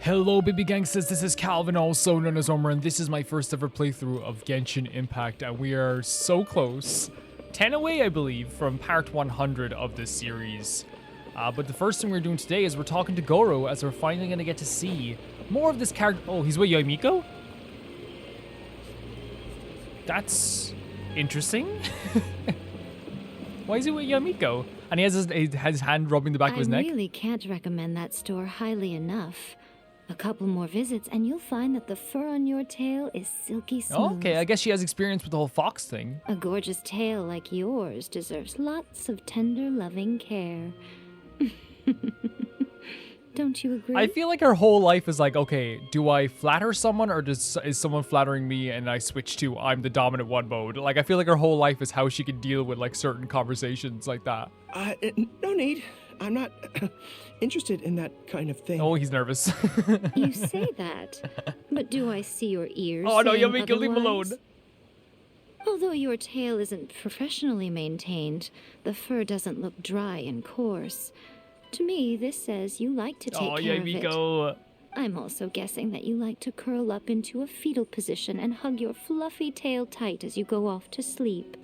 Hello baby gangsters, this is Calvin, also known as Omer, and this is my first ever playthrough of Genshin Impact, and we are so close. 10 away, I believe, from part 100 of this series. But the first thing we're doing today is we're talking to Gorou, as we're finally going to get to see more of this character. Oh, he's with Yae Miko? That's interesting. Why is he with Yae Miko? And he has his hand rubbing the back of his neck. I really can't recommend that store highly enough. A couple more visits and you'll find that the fur on your tail is silky smooth. Oh, okay, I guess she has experience with the whole fox thing. A gorgeous tail like yours deserves lots of tender, loving care. Don't you agree? I feel like her whole life is like, okay, do I flatter someone or is someone flattering me and I switch to I'm the dominant one mode? Like, I feel like her whole life is how she can deal with like certain conversations like that. No need. I'm not interested in that kind of thing. Oh, he's nervous. You say that, but do I see your ears? Oh no, saying Yae Miko, leave him otherwise? alone. Although your tail isn't professionally maintained, the fur doesn't look dry and coarse. To me, this says you like to take Oh, care Yae of it. Miko. I'm also guessing that you like to curl up into a fetal position and hug your fluffy tail tight as you go off to sleep.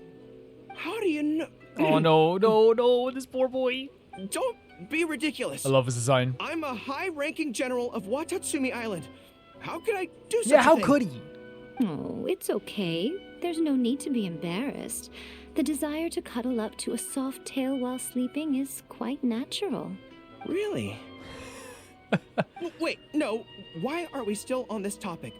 How do you know? Oh no, this poor boy. Don't be ridiculous. I love his design. I'm a high-ranking general of Watatsumi Island. How could I do such Yeah, a how thing? could he? Oh, it's okay. There's no need to be embarrassed. The desire to cuddle up to a soft tail while sleeping is quite natural. Really? Wait, no. Why are we still on this topic?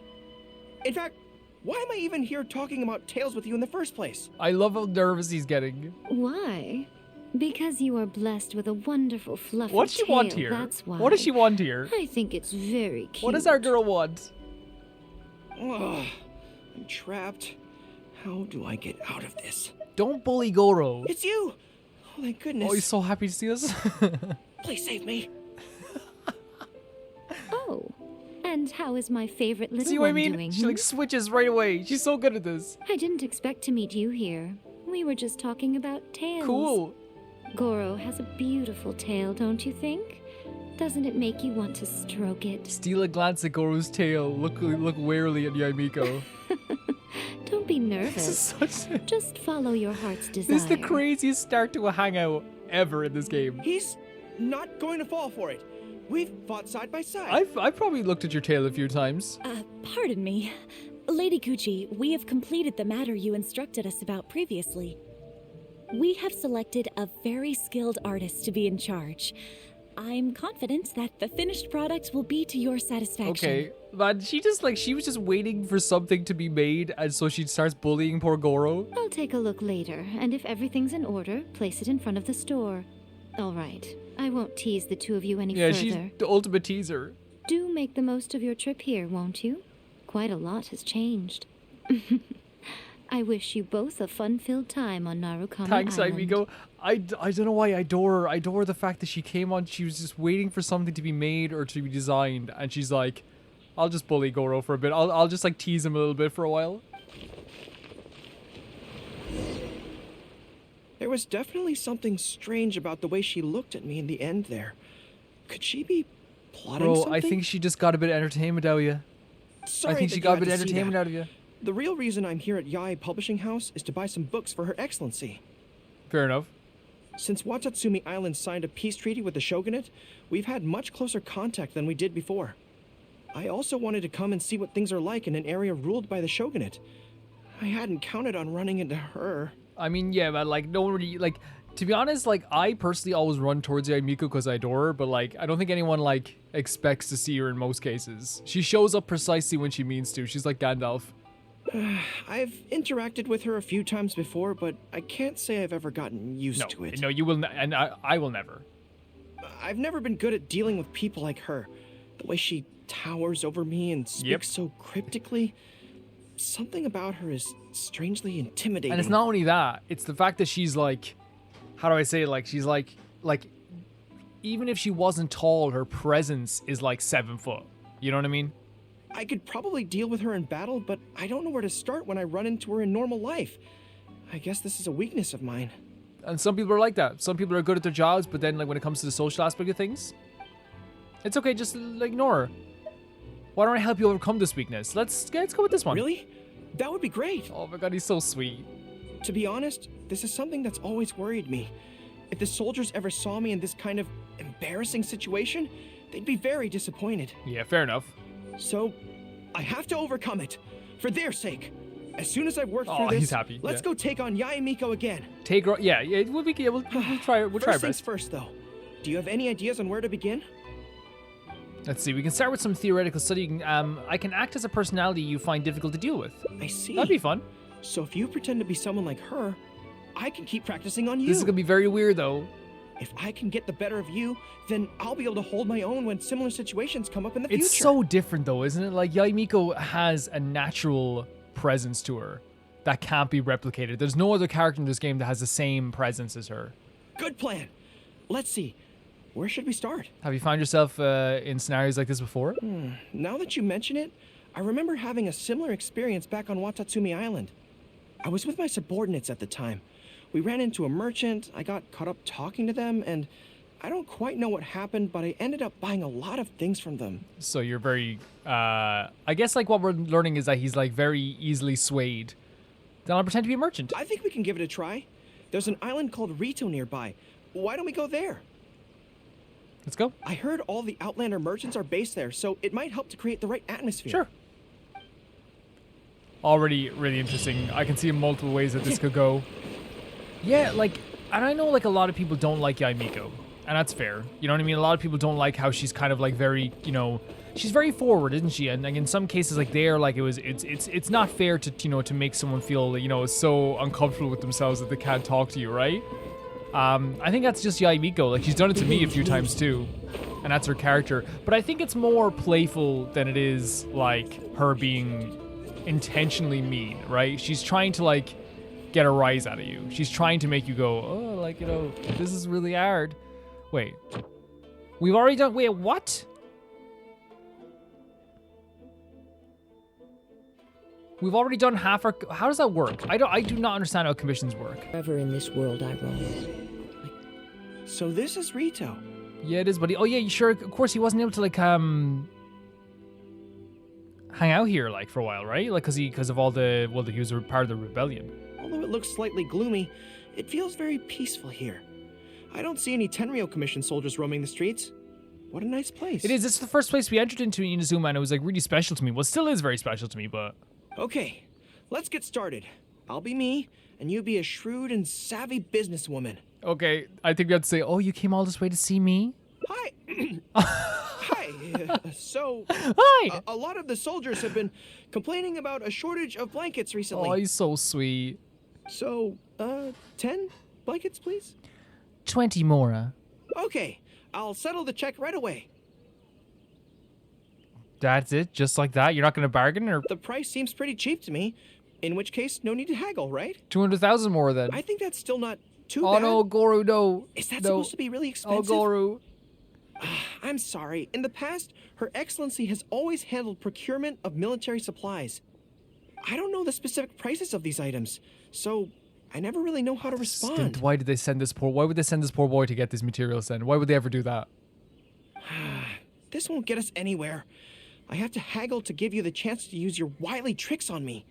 In fact, why am I even here talking about tails with you in the first place? I love how nervous he's getting. Why? Because you are blessed with a wonderful fluffy What does she tail, want here? that's why. What does she want here? I think it's very cute. What does our girl want? Ugh, I'm trapped. How do I get out of this? Don't bully Gorou. It's you! Oh, thank goodness. Oh, he's so happy to see us. Please save me. Oh, and how is my favorite little See what I one mean? doing? She like switches right away. She's so good at this. I didn't expect to meet you here. We were just talking about tails. Cool. Gorou has a beautiful tail, don't you think? Doesn't it make you want to stroke it? Steal a glance at Gorou's tail. Look warily at Yae Miko. Don't be This is nervous. such. Just follow your heart's desire. This is the craziest start to a hangout ever in this game. He's not going to fall for it. We've fought side by side. I've probably looked at your tail a few times. Pardon me. Lady Gucci, we have completed the matter you instructed us about previously. We have selected a very skilled artist to be in charge. I'm confident that the finished product will be to your satisfaction. Okay, but she was just waiting for something to be made, and so she starts bullying poor Gorou. I'll take a look later, and if everything's in order, place it in front of the store. All right. I won't tease the two of you any Yeah, further. she's the ultimate teaser. Do make the most of your trip here, won't you? Quite a lot has changed. I wish you both a fun-filled time on Narukami Thanks, Yae Island. Miko. I don't know why I adore her. I adore the fact that she came on, she was just waiting for something to be made or to be designed, and she's like, I'll just bully Gorou for a bit. I'll just like tease him a little bit for a while. There was definitely something strange about the way she looked at me in the end there. Could she be plotting Bro, something? I think she just got a bit of entertainment out of you. Sorry I think that she you got a had bit of to see entertainment that. out of you. The real reason I'm here at Yae Publishing House is to buy some books for Her Excellency. Fair enough. Since Watatsumi Island signed a peace treaty with the shogunate, we've had much closer contact than we did before. I also wanted to come and see what things are like in an area ruled by the shogunate. I hadn't counted on running into her. I mean, yeah, but like, no one really, like, to be honest, like, I personally always run towards Yae Miko because I adore her, but like, I don't think anyone, like, expects to see her in most cases. She shows up precisely when she means to. She's like Gandalf. I've interacted with her a few times before, but I can't say I've ever gotten used to it. No, you will, and I will never. I've never been good at dealing with people like her. The way she towers over me and speaks so cryptically. Something about her is strangely intimidating. And it's not only that, it's the fact that she's like, how do I say it? Like, she's like, even if she wasn't tall, her presence is like 7 foot. You know what I mean? I could probably deal with her in battle, but I don't know where to start when I run into her in normal life. I guess this is a weakness of mine. And some people are like that. Some people are good at their jobs, but then like when it comes to the social aspect of things, it's okay, just like, ignore her. Why don't I help you overcome this weakness? Let's go with this one. Really? That would be great. Oh my god, he's so sweet. To be honest, this is something that's always worried me. If the soldiers ever saw me in this kind of embarrassing situation, they'd be very disappointed. Yeah, fair enough. So, I have to overcome it. For their sake. As soon as I've worked through this, he's happy. let's go take on Yae Miko again. Yeah, we'll try. We'll try our First things best. first, though. Do you have any ideas on where to begin? Let's see. We can start with some theoretical studying. I can act as a personality you find difficult to deal with. I see. That'd be fun. So if you pretend to be someone like her, I can keep practicing on you. This is gonna be very weird, though. If I can get the better of you, then I'll be able to hold my own when similar situations come up in the future. It's so different, though, isn't it? Like, Yae Miko has a natural presence to her that can't be replicated. There's no other character in this game that has the same presence as her. Good plan. Let's see. Where should we start? Have you found yourself in scenarios like this before? Now that you mention it, I remember having a similar experience back on Watatsumi Island. I was with my subordinates at the time. We ran into a merchant, I got caught up talking to them, and I don't quite know what happened, but I ended up buying a lot of things from them. So you're very, I guess like what we're learning is that he's like very easily swayed. Then I'll pretend to be a merchant. I think we can give it a try. There's an island called Ritou nearby. Why don't we go there? Let's go. I heard all the Outlander merchants are based there, so it might help to create the right atmosphere. Sure. Already really interesting. I can see multiple ways that this could go. Yeah, like, and I know like a lot of people don't like Yae Miko, and that's fair. You know what I mean? A lot of people don't like how she's kind of like very, you know, she's very forward, isn't she? And like in some cases, like there, like it's not fair to, you know, to make someone feel, you know, so uncomfortable with themselves that they can't talk to you, right? I think that's just Yae Miko. Like she's done it to me a few times too, and that's her character. But I think it's more playful than it is like her being intentionally mean, right? She's trying to like get a rise out of you. She's trying to make you go, oh, like, you know, this is really hard. Wait, we've already done. Wait, what? We've already done half our. How does that work? I do not understand how commissions work. Wherever in this world I roam. So this is Ritou. Yeah, it is, buddy. Oh yeah, you sure? Of course, he wasn't able to like hang out here like for a while, right? Like because of all the he was a part of the rebellion. Although it looks slightly gloomy, it feels very peaceful here. I don't see any Tenryou Commission soldiers roaming the streets. What a nice place. It is. It's the first place we entered into in Inazuma, and it was like really special to me. Well, it still is very special to me, but. Okay, let's get started. I'll be me, and you be a shrewd and savvy businesswoman. Okay, I think we have to say, oh, you came all this way to see me? Hi. Hi. So, Hi! a lot of the soldiers have been complaining about a shortage of blankets recently. Oh, he's so sweet. So, 10 blankets, please? 20 more. Okay, I'll settle the check right away. That's it? Just like that? You're not going to bargain or The price seems pretty cheap to me, in which case, no need to haggle, right? 200,000 more then? I think that's still not too Oh bad. no, Gorou, no. Is that no. supposed to be really expensive? Oh, Gorou. I'm sorry. In the past, Her Excellency has always handled procurement of military supplies. I don't know the specific prices of these items, so I never really know how to respond. Why would they send this poor boy to get these materials then? Why would they ever do that? This won't get us anywhere. I have to haggle to give you the chance to use your wily tricks on me.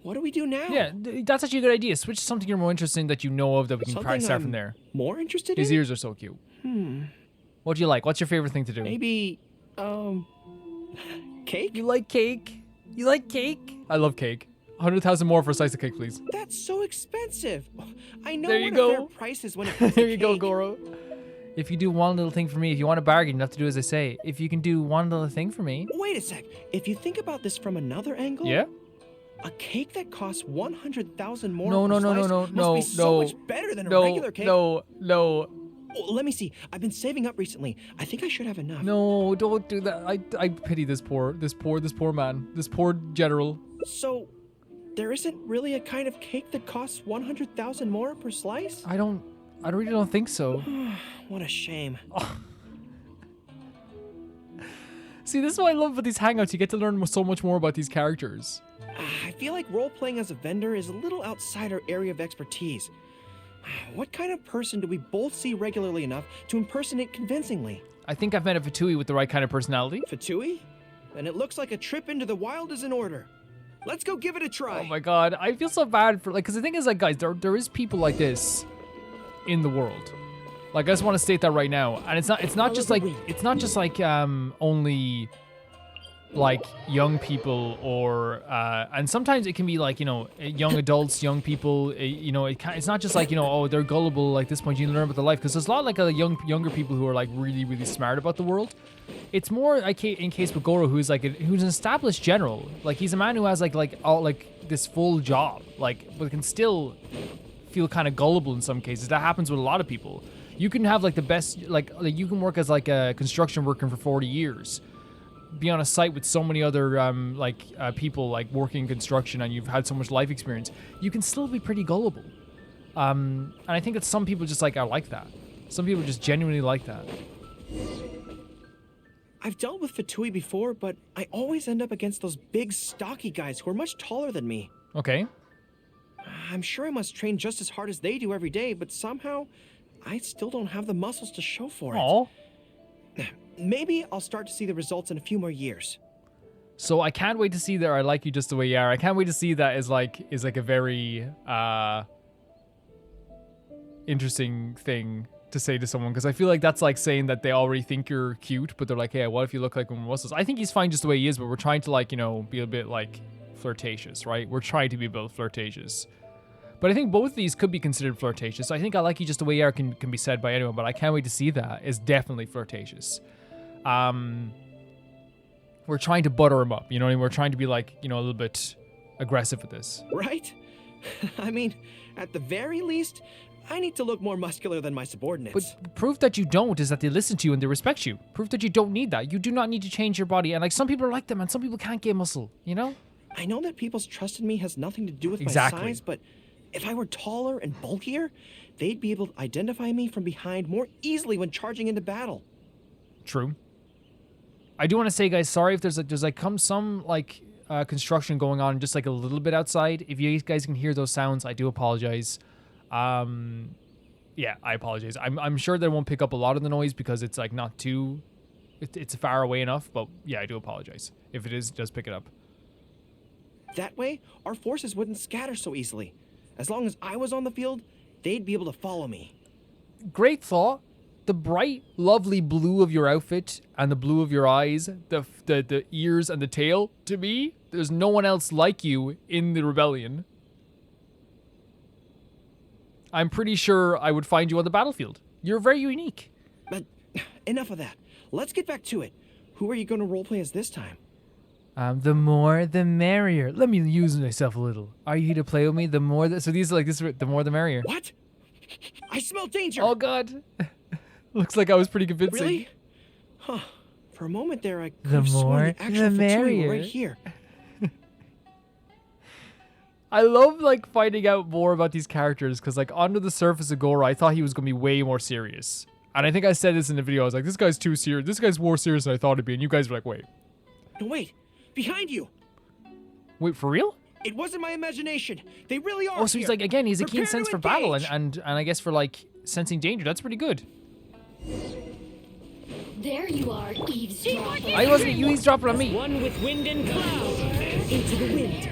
What do we do now? Yeah, that's actually a good idea. Switch to something you're more interested in that you know of that we can Something start I'm from there. more interested His in? ears are so cute. What do you like? What's your favorite thing to do? Maybe, cake? You like cake? You like cake? I love cake. 100,000 more for a slice of cake, please. That's so expensive. I know There you what go. a fair price is when it comes There to you go, cake. Gorou. If you do one little thing for me, if you want to bargain, you have to do as I say. If you can do one little thing for me. Wait a sec. If you think about this from another angle, Yeah? a cake that costs 100,000 more No, per no, no, no, slice no, must no, be so no. much better than a No, regular cake. no, Oh, let me see. I've been saving up recently. I think I should have enough. no, don't do that. I pity this poor man, this poor general. So, there isn't really a kind of cake that costs 100,000 more per slice? I really don't think so. What a shame. See, this is what I love about these hangouts. You get to learn so much more about these characters. I feel like role-playing as a vendor is a little outside our area of expertise. What kind of person do we both see regularly enough to impersonate convincingly? I think I've met a Fatui with the right kind of personality. Fatui? and it looks like a trip into the wild is in order. Let's go give it a try. Oh my god, I feel so bad for, like, because the thing is, like, guys, there is people like this in the world. Like, I just want to state that right now. And it's not just like only like young people or and sometimes it can be like, you know, young adults, young people, you know, it's not just like, you know, oh, they're gullible, like this point you learn about the life, because there's a lot like younger people who are like really smart about the world. It's more like in case with Gorou, who's an established general. Like, he's a man who has like this full job, like, but can still feel kind of gullible in some cases. That happens with a lot of people. You can have like the best, like you can work as like a construction worker for 40 years, be on a site with so many other people like working construction, and you've had so much life experience. You can still be pretty gullible, and I think that some people just like are like that. Some people just genuinely like that. I've dealt with Fatui before, but I always end up against those big, stocky guys who are much taller than me. Okay. I'm sure I must train just as hard as they do every day, but somehow I still don't have the muscles to show for it. Aw. Maybe I'll start to see the results in a few more years. So I can't wait to see that I like you just the way you are. I can't wait to see that is like a very interesting thing to say to someone, because I feel like that's like saying that they already think you're cute, but they're like, hey, what if you look like one of us? I think he's fine just the way he is, but we're trying to, like, you know, be a bit like flirtatious, right? We're trying to be a bit flirtatious. But I think both of these could be considered flirtatious. So I think I like you just the way you are can be said by anyone, but I can't wait to see that is definitely flirtatious. We're trying to butter him up, you know what I mean? We're trying to be like, you know, a little bit aggressive with this. Right? I mean, at the very least, I need to look more muscular than my subordinates. But proof that you don't is that they listen to you and they respect you. Proof that you don't need that. You do not need to change your body. And like, some people are like them and some people can't get muscle, you know? I know that people's trust in me has nothing to do with my size, but if I were taller and bulkier, they'd be able to identify me from behind more easily when charging into battle. True. I do want to say, guys, sorry if there's some construction going on just like a little bit outside. If you guys can hear those sounds, I do apologize. Yeah, I apologize. I'm sure they won't pick up a lot of the noise because it's like not too, it's far away enough, but yeah, I do apologize. If it is, just pick it up. That way, our forces wouldn't scatter so easily. As long as I was on the field, they'd be able to follow me. Great thought. The bright, lovely blue of your outfit and the blue of your eyes, the ears and the tail, to me, there's no one else like you in the rebellion. I'm pretty sure I would find you on the battlefield. You're very unique. But enough of that. Let's get back to it. Who are you going to roleplay as this time? The more, the merrier. Let me use myself a little. Are you here to play with me? The more, so these are like this. The more, the merrier. What? I smell danger. Oh God. Looks like I was pretty convincing. Really? Huh. For a moment there, I could The have sworn more, the actual the Fatui merrier. were right here. I love like finding out more about these characters because like under the surface of Gorou, I thought he was gonna be way more serious. And I think I said this in the video. I was like, this guy's too serious. This guy's more serious than I thought it'd be. And you guys were like, wait. No, wait. Behind you. Wait, for real? It wasn't my imagination. They really are. Oh, so he's here. like, again, he's a keen Prepare sense to for battle engage. and I guess for like sensing danger. That's pretty good. There you are, eavesdropper. I wasn't you eavesdropper on me. One with wind and cloud. Into the wind.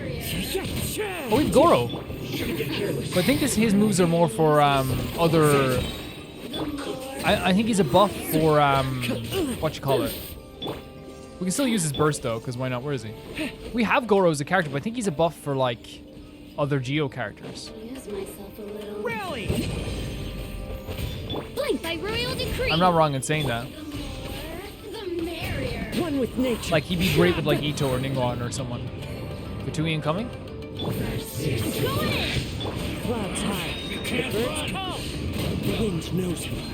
Oh, we've Gorou. But I think his moves are more for other. I think he's a buff for what you call it. We can still use his burst though, because why not? Where is he? We have Gorou as a character, but I think he's a buff for like other Geo characters. Use myself a little. Rally! Blink by royal decree. I'm not wrong in saying that. The merrier. One with nature. Like he'd be great with like Ito or Ningguang or someone. Fatui incoming? Go in. Clouds high. The birds come. The wind knows me.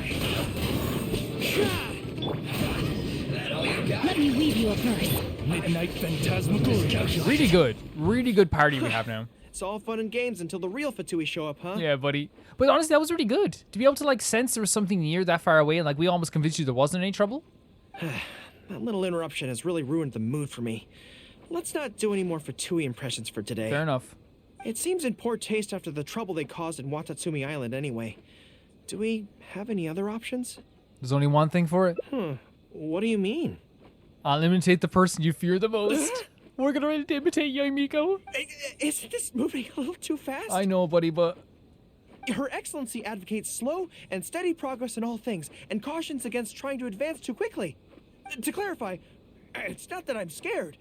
Let me weave you a verse. Midnight Phantasmagoria. Really good party we have now. It's all fun and games until the real Fatui show up, huh? Yeah, buddy. But honestly, that was really good. To be able to like sense there was something near that far away and like we almost convinced you there wasn't any trouble. That little interruption has really ruined the mood for me. Let's not do any more Fatui impressions for today. Fair enough. It seems in poor taste after the trouble they caused in Watatsumi Island anyway. Do we have any other options? There's only one thing for it. What do you mean? I'll imitate the person you fear the most. We're gonna imitate Yae Miko. Isn't this moving a little too fast? I know, buddy, but Her Excellency advocates slow and steady progress in all things and cautions against trying to advance too quickly. To clarify, it's not that I'm scared.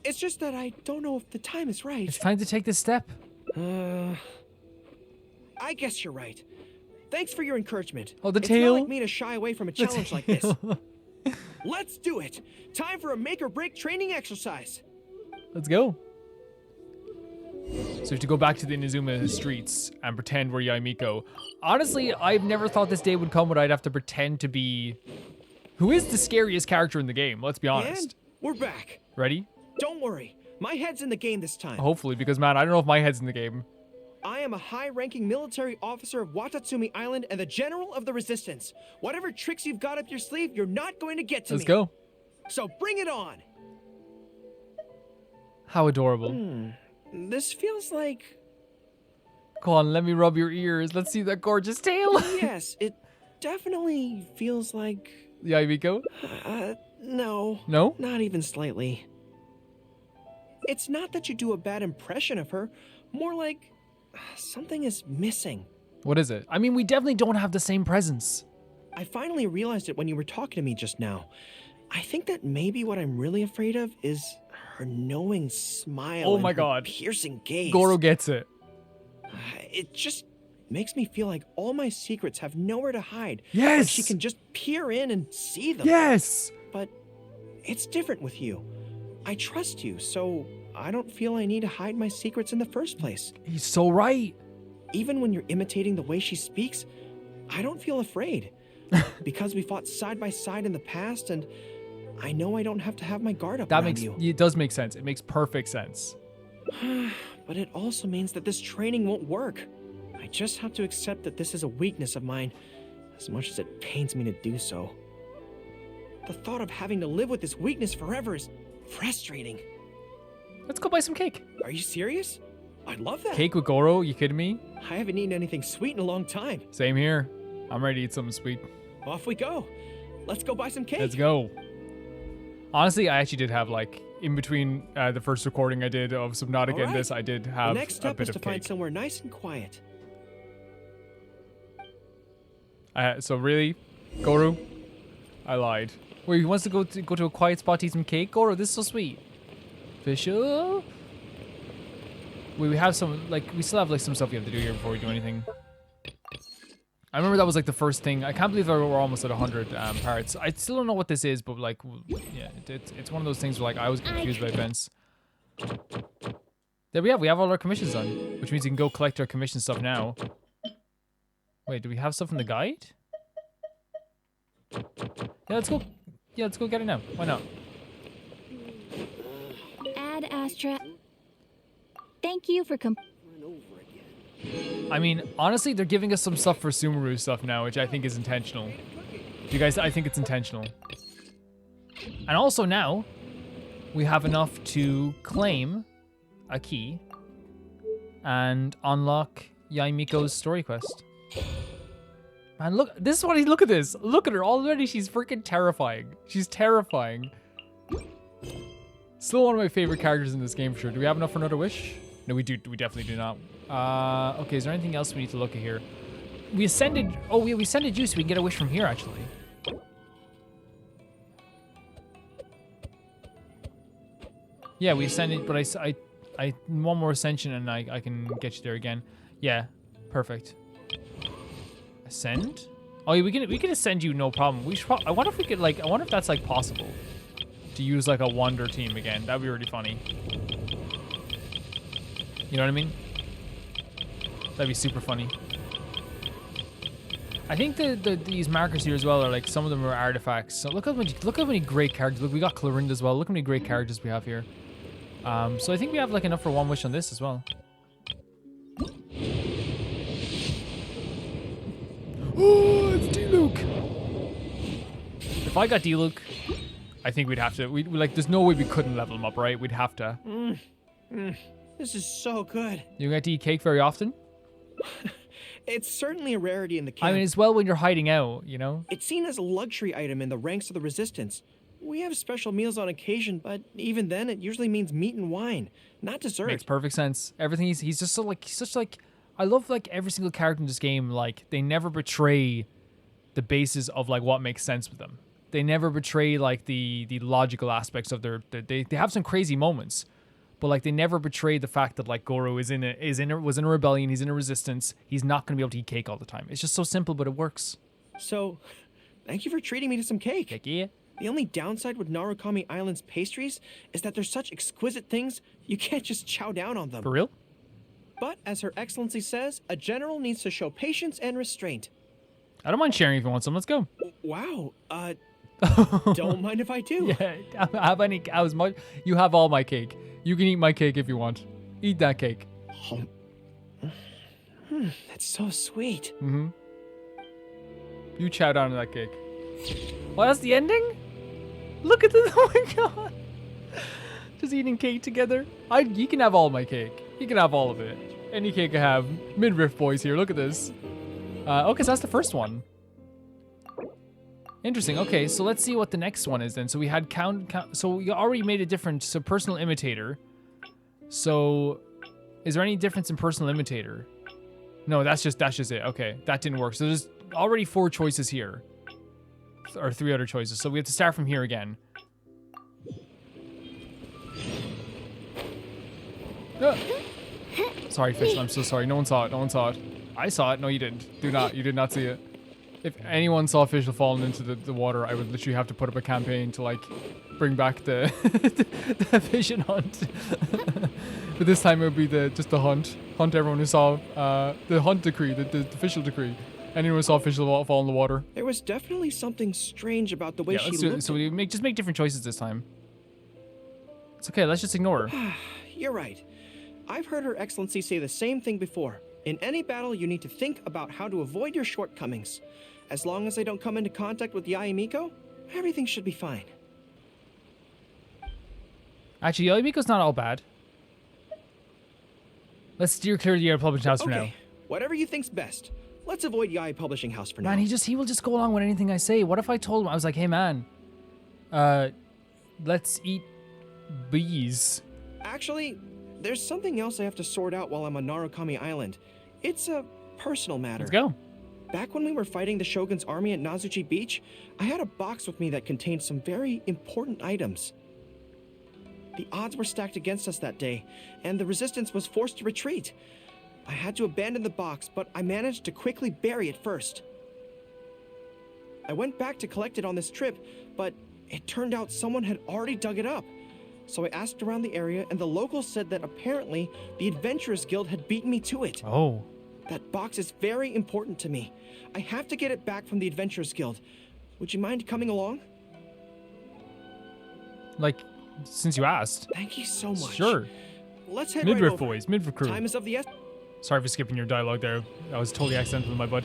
It's just that I don't know if the time is right. it's time to take this step. I guess you're right. Thanks for your encouragement. Oh, the it's tail. not like me to shy away from a challenge like this. Let's do it. Time for a make or break training exercise. Let's go. So we have to go back to the Inazuma streets and pretend we're Yae Miko. Honestly, I've never thought this day would come when I'd have to pretend to be... Who is the scariest character in the game? Let's be honest. And we're back. Ready? Don't worry. My head's in the game this time. Hopefully, because man, I don't know if my head's in the game. I am a high-ranking military officer of Watatsumi Island and the general of the resistance. Whatever tricks you've got up your sleeve, you're not going to get to Let's me. go. So bring it on. How adorable. This feels like... Go on, let me rub your ears. Let's see that gorgeous tail. Yes, it definitely feels like... Yae Miko? No. No? Not even slightly. It's not that you do a bad impression of her. More like... something is missing. What is it? I mean, we definitely don't have the same presence. I finally realized it when you were talking to me just now. I think that maybe what I'm really afraid of is her knowing smile. Oh and my her God. piercing gaze. Gorou gets it. It just makes me feel like all my secrets have nowhere to hide. Yes! Like she can just peer in and see them. Yes! But it's different with you. I trust you, so I don't feel I need to hide my secrets in the first place. He's so right. Even when you're imitating the way she speaks, I don't feel afraid. Because we fought side by side in the past, and I know I don't have to have my guard up That around makes you. it does make sense. It makes perfect sense. But it also means that this training won't work. I just have to accept that this is a weakness of mine, as much as it pains me to do so. The thought of having to live with this weakness forever is frustrating. Let's go buy some cake. Are you serious? I'd love that. Cake with Gorou? You kidding me? I haven't eaten anything sweet in a long time. Same here. I'm ready to eat something sweet. Off we go. Let's go buy some cake. Let's go. Honestly, I actually did have like in between the first recording I did of Subnautica and Alright. this, I did The have next a step bit is of to cake. find somewhere nice and quiet. So really, Gorou, I lied. Wait, he wants to go to a quiet spot to eat some cake. Gorou, this is so sweet. Official. Wait, we have some we still have like some stuff we have to do here before we do anything. I remember that was like the first thing. I can't believe that we're almost at 100 parts. I still don't know what this is, but like, yeah, it's one of those things where like I was confused by events. There we have all our commissions done, which means we can go collect our commission stuff now. Wait, do we have stuff in the guide? Yeah, let's go. Yeah, let's go get it now. Why not? Ad Astra. Thank you for I mean, honestly, they're giving us some stuff for Sumeru stuff now, which I think is intentional. You guys, I think it's intentional. And also now, we have enough to claim a key and unlock Yae Miko's story quest. Man, look, this is what he, look at this. Look at her, already she's freaking terrifying. She's terrifying. Still one of my favorite characters in this game for sure. Do we have enough for another wish? No, we definitely do not. Okay, is there anything else we need to look at here? We ascended, oh, we ascended you so we can get a wish from here, actually. Yeah, we ascended, but I one more ascension and I can get you there again. Yeah, perfect. Ascend? Oh, yeah, we can ascend you, no problem. We should. I wonder if we could I wonder if that's like possible to use like a wonder team again. That'd be really funny. You know what I mean? That'd be super funny. I think these markers here as well are like some of them are artifacts. So look how many great characters. Look, we got Clorinda as well. Look how many great characters we have here. So I think we have like enough for one wish on this as well. Oh, it's D-Luke. If I got D-Luke, I think we'd have to. We like. There's no way we couldn't level him up, right? We'd have to. This is so good. You get to eat cake very often? It's certainly a rarity in the camp. I mean, as well when you're hiding out, you know? It's seen as a luxury item in the ranks of the resistance. We have special meals on occasion, but even then, it usually means meat and wine, not dessert. Makes perfect sense. Everything he's just so like he's such like I love like every single character in this game. Like they never betray the basis of like what makes sense with them. They never betray like the logical aspects of they have some crazy moments, but like they never betray the fact that like Gorou was in a rebellion. He's in a resistance. He's not going to be able to eat cake all the time. It's just so simple, but it works. So, thank you for treating me to some cake. Heck yeah. The only downside with Narukami Island's pastries is that they're such exquisite things, you can't just chow down on them. For real? But as Her Excellency says, a general needs to show patience and restraint. I don't mind sharing if you want some. Let's go. Wow, don't mind if I do. Yeah, have any as much. You have all my cake. You can eat my cake if you want. Eat that cake. That's so sweet. Mm-hmm. You chow down on that cake. Oh, that's the ending? Look at this. Oh my god. Just eating cake together. You can have all my cake. You can have all of it. Any cake I have. Midriff boys here. Look at this. Okay, so that's the first one. Interesting. Okay, so let's see what the next one is then. So we had count. So we already made a difference. So personal imitator. So is there any difference in personal imitator? No, that's just it. Okay, that didn't work. So there's already 4 choices here. Or 3 other choices. So we have to start from here again. Sorry, fish. I'm so sorry. No one saw it. No one saw it. I saw it. No, you didn't. You did not see it. If anyone saw Fischl falling into the water, I would literally have to put up a campaign to, like, bring back the the fish and hunt. But this time it would be just the hunt. Hunt everyone who saw the hunt decree, the Fischl decree. Anyone who saw Fischl fall in the water. There was definitely something strange about the way she let's do it. looked. So we just make different choices this time. It's okay. Let's just ignore her. You're right. I've heard Her Excellency say the same thing before. In any battle, you need to think about how to avoid your shortcomings. As long as I don't come into contact with Yae Miko, everything should be fine. Actually, Yae Miko's not all bad. Let's steer clear of the Yae Publishing House for now. Okay, whatever you think's best. Let's avoid Yae Publishing House for now. Man, he will just go along with anything I say. What if I told him, I was like, hey man, let's eat bees. Actually, there's something else I have to sort out while I'm on Narukami Island. It's a personal matter. Let's go. Back when we were fighting the Shogun's army at Nazuchi Beach, I had a box with me that contained some very important items. The odds were stacked against us that day, and the resistance was forced to retreat. I had to abandon the box, but I managed to quickly bury it first. I went back to collect it on this trip, but it turned out someone had already dug it up. So I asked around the area, and the locals said that apparently the Adventurers Guild had beaten me to it. Oh. That box is very important to me. I have to get it back from the Adventurers Guild. Would you mind coming along? Like, since you asked. Thank you so much. Sure. Let's head Midriff right over. boys, midriff crew. Time is of the essence. Sorry for skipping your dialogue there. I was totally accidental with my butt.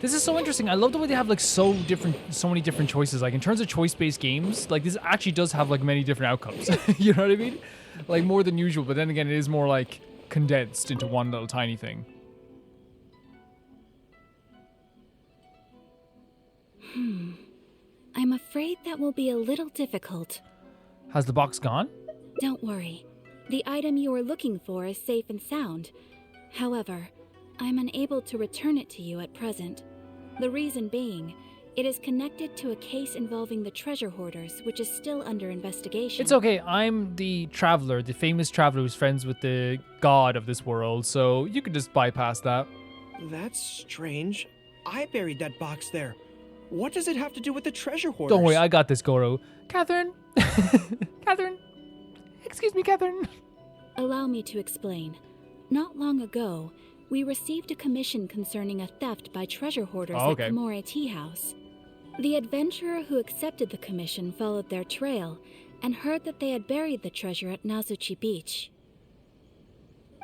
This is so interesting. I love the way they have like so many different choices. Like in terms of choice-based games, like this actually does have like many different outcomes. You know what I mean? Like more than usual, but then again, it is more like condensed into one little tiny thing. I'm afraid that will be a little difficult. Has the box gone? Don't worry. The item you are looking for is safe and sound. However, I'm unable to return it to you at present. The reason being, it is connected to a case involving the treasure hoarders, which is still under investigation. It's okay. I'm the traveler, the famous traveler who's friends with the god of this world, so you can just bypass that. That's strange. I buried that box there. What does it have to do with the treasure hoarders? Don't worry, I got this, Gorou. Catherine! Catherine! Excuse me, Catherine. Allow me to explain. Not long ago, we received a commission concerning a theft by treasure hoarders at Komore Tea House. The adventurer who accepted the commission followed their trail and heard that they had buried the treasure at Nazuchi Beach.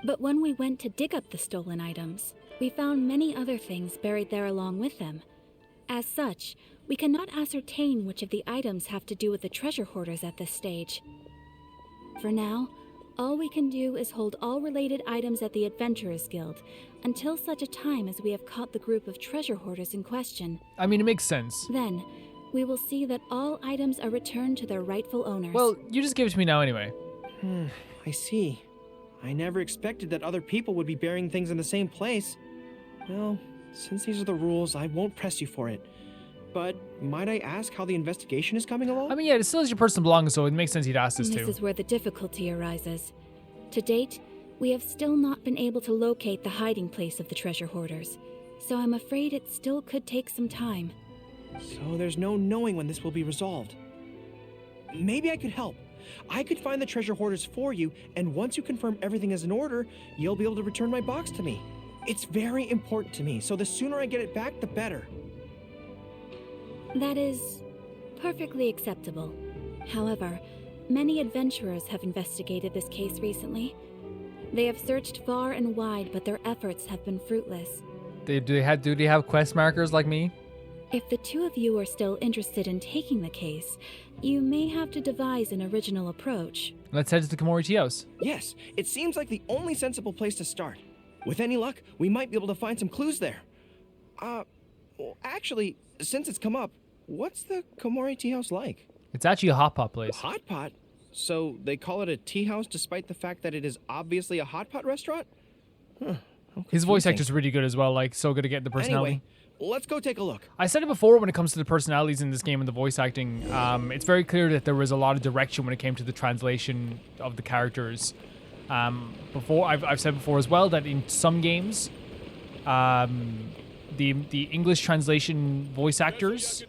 But when we went to dig up the stolen items, we found many other things buried there along with them. As such, we cannot ascertain which of the items have to do with the treasure hoarders at this stage. For now, all we can do is hold all related items at the Adventurers Guild until such a time as we have caught the group of treasure hoarders in question. I mean, it makes sense. Then, we will see that all items are returned to their rightful owners. Well, you just give it to me now anyway. I see. I never expected that other people would be burying things in the same place. Well, since these are the rules, I won't press you for it. But might I ask how the investigation is coming along? I mean, yeah, it still is your personal belongings, so it makes sense he'd ask this This too. is where the difficulty arises. To date, we have still not been able to locate the hiding place of the treasure hoarders, so I'm afraid it still could take some time. So there's no knowing when this will be resolved. Maybe I could help. I could find the treasure hoarders for you, and once you confirm everything is in order, you'll be able to return my box to me. It's very important to me, so the sooner I get it back, the better. That is perfectly acceptable. However, many adventurers have investigated this case recently. They have searched far and wide, but their efforts have been fruitless. Do they have quest markers like me? If the two of you are still interested in taking the case, you may have to devise an original approach. Let's head to the Komori tea house. Yes, it seems like the only sensible place to start. With any luck, we might be able to find some clues there. Well, actually, since it's come up, what's the Komori tea house like? It's actually a hot pot place. Hot pot? So they call it a tea house despite the fact that it is obviously a hot pot restaurant? Huh. His voice actor's really good as well, like so good at getting the personality. Anyway, let's go take a look. I said it before when it comes to the personalities in this game and the voice acting, it's very clear that there was a lot of direction when it came to the translation of the characters. I've said before as well that in some games, the English translation voice actors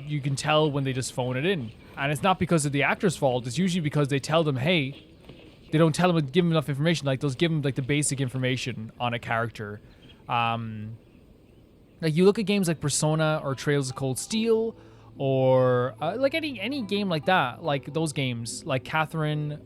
you can tell when they just phone it in, and it's not because of the actor's fault. It's usually because they tell them, hey, they don't tell them, give them enough information. Like they'll give them like the basic information on a character. Like you look at games like Persona or Trails of Cold Steel, or like any game like that, like those games, like Catherine,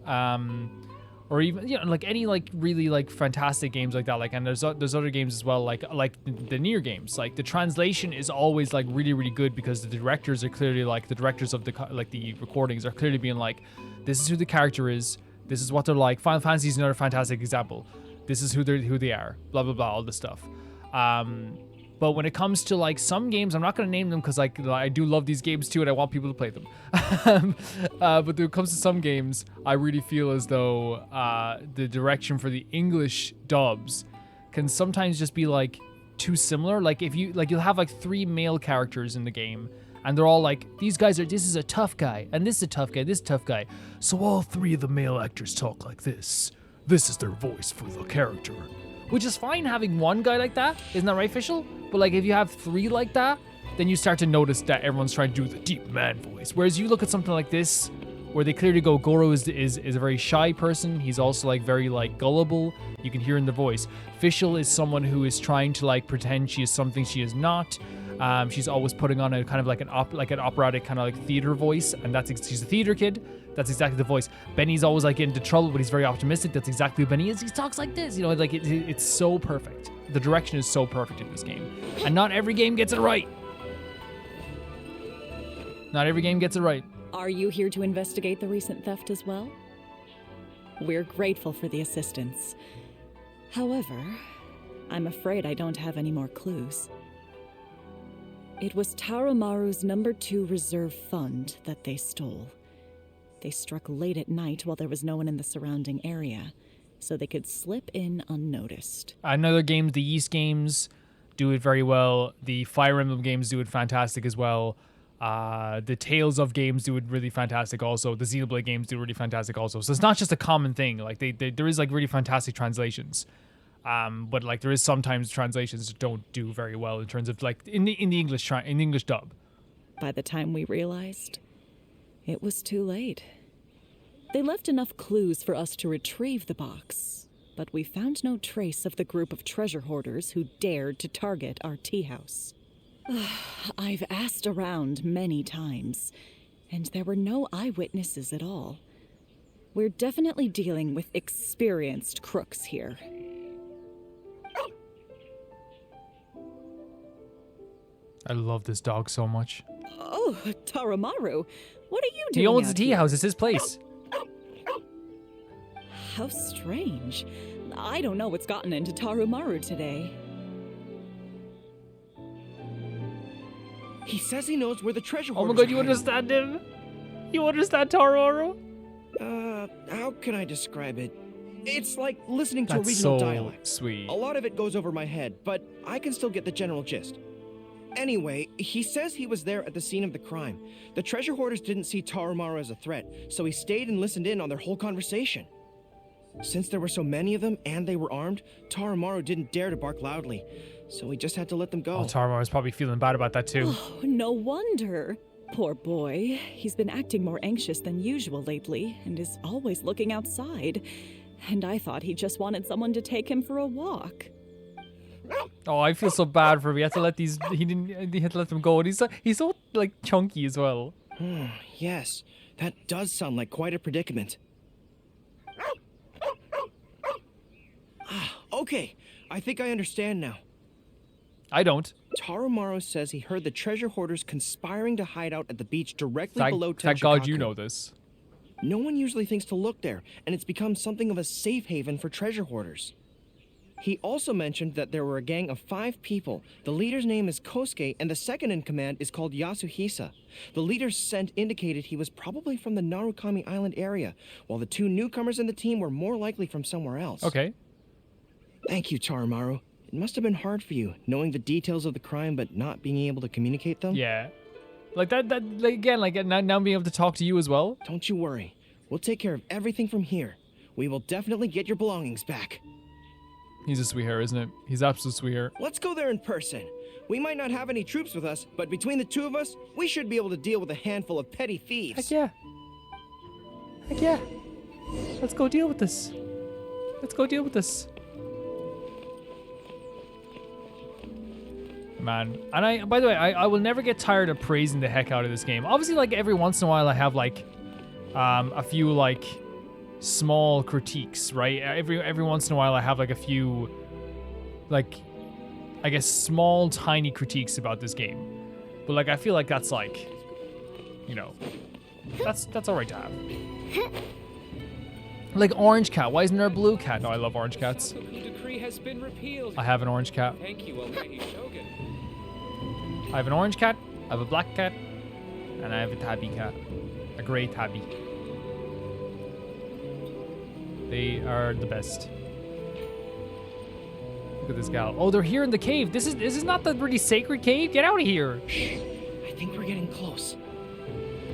or even like any like really like fantastic games like that. Like, and there's other games as well, like the Nier games. Like the translation is always like really good because the directors are clearly like the directors of the recordings are clearly being like, this is who the character is, this is what they're like. Final Fantasy is another fantastic example. This is who they are. Blah blah blah, all this stuff. But when it comes to like some games, I'm not going to name them because like I do love these games too and I want people to play them. But when it comes to some games, I really feel as though the direction for the English dubs can sometimes just be like too similar. Like if you like, you'll have like 3 male characters in the game and they're all like, this is a tough guy and this is a tough guy, this tough guy. So all 3 of the male actors talk like this. This is their voice for the character. Which is fine having one guy like that, isn't that right, Fischl? But like if you have 3 like that, then you start to notice that everyone's trying to do the deep man voice. Whereas you look at something like this, where they clearly go, Gorou is a very shy person. He's also like very like gullible. You can hear in the voice. Fischl is someone who is trying to like pretend she is something she is not. She's always putting on a kind of like an operatic kind of like theater voice, and she's a theater kid. That's exactly the voice. Benny's always like into trouble, but he's very optimistic. That's exactly who Benny is. He talks like this, you know, like it's so perfect. The direction is so perfect in this game, and not every game gets it right. Not every game gets it right. Are you here to investigate the recent theft as well? We're grateful for the assistance. However, I'm afraid I don't have any more clues. It was Taroumaru's number 2 reserve fund that they stole. They struck late at night while there was no one in the surrounding area, so they could slip in unnoticed. Another games, the Yeast games do it very well. The Fire Emblem games do it fantastic as well. The Tales of games do it really fantastic also. The Xenoblade games do really fantastic also. So it's not just a common thing. Like there is like really fantastic translations. But like there is sometimes translations that don't do very well in terms of like in the English dub. By the time we realized, it was too late. They left enough clues for us to retrieve the box, but we found no trace of the group of treasure hoarders who dared to target our tea house. I've asked around many times, and there were no eyewitnesses at all. We're definitely dealing with experienced crooks here. I love this dog so much. Oh, Taroumaru, what are you doing? He owns the out tea here? house. It's his place. How strange. I don't know what's gotten into Taroumaru today. He says he knows where the treasure Oh my hoarders god, are you hiding. understand him? You understand Taroumaru? How can I describe it? It's like listening to a That's regional so dialect. sweet. A lot of it goes over my head, but I can still get the general gist. Anyway, he says he was there at the scene of the crime. The treasure hoarders didn't see Taroumaru as a threat, so he stayed and listened in on their whole conversation. Since there were so many of them and they were armed, Taroumaru didn't dare to bark loudly, so he just had to let them go. Oh, Taroumaru's probably feeling bad about that too. Oh, no wonder. Poor boy. He's been acting more anxious than usual lately and is always looking outside. And I thought he just wanted someone to take him for a walk. Oh, I feel so bad for him. He had to let them go, and he's so like chunky as well. Yes, that does sound like quite a predicament. Okay, I think I understand now. I don't. Taroumaru says he heard the treasure hoarders conspiring to hide out at the beach directly below Thank God you Tenshikaku. know this. No one usually thinks to look there, and it's become something of a safe haven for treasure hoarders. He also mentioned that there were a gang of 5 people. The leader's name is Kosuke, and the second in command is called Yasuhisa. The leader's scent indicated he was probably from the Narukami Island area, while the 2 newcomers in the team were more likely from somewhere else. Okay. Thank you, Taroumaru. It must have been hard for you, knowing the details of the crime but not being able to communicate them. Yeah. Like that like, again, like now being able to talk to you as well. Don't you worry. We'll take care of everything from here. We will definitely get your belongings back. He's a sweetheart, isn't it? He's absolute sweetheart. Let's go there in person. We might not have any troops with us, but between the 2 of us, we should be able to deal with a handful of petty thieves. Heck yeah. Heck yeah. Let's go deal with this. Let's go deal with this. Man. And by the way, I will never get tired of praising the heck out of this game. Obviously, like every once in a while I have like a few like small critiques, right? Every once in a while I have like a few like I guess small tiny critiques about this game. But like I feel like that's like, you know, that's all right to have. Like orange cat. Why isn't there a blue cat? No, I love orange cats. Decree has been repealed. I have an orange cat. Thank you, Almighty Shogun. I have an orange cat, I have a black cat, and I have a tabby cat. A gray tabby. They are the best. Look at this gal. Oh, they're here in the cave. This is not the really sacred cave. Get out of here. Shh. I think we're getting close.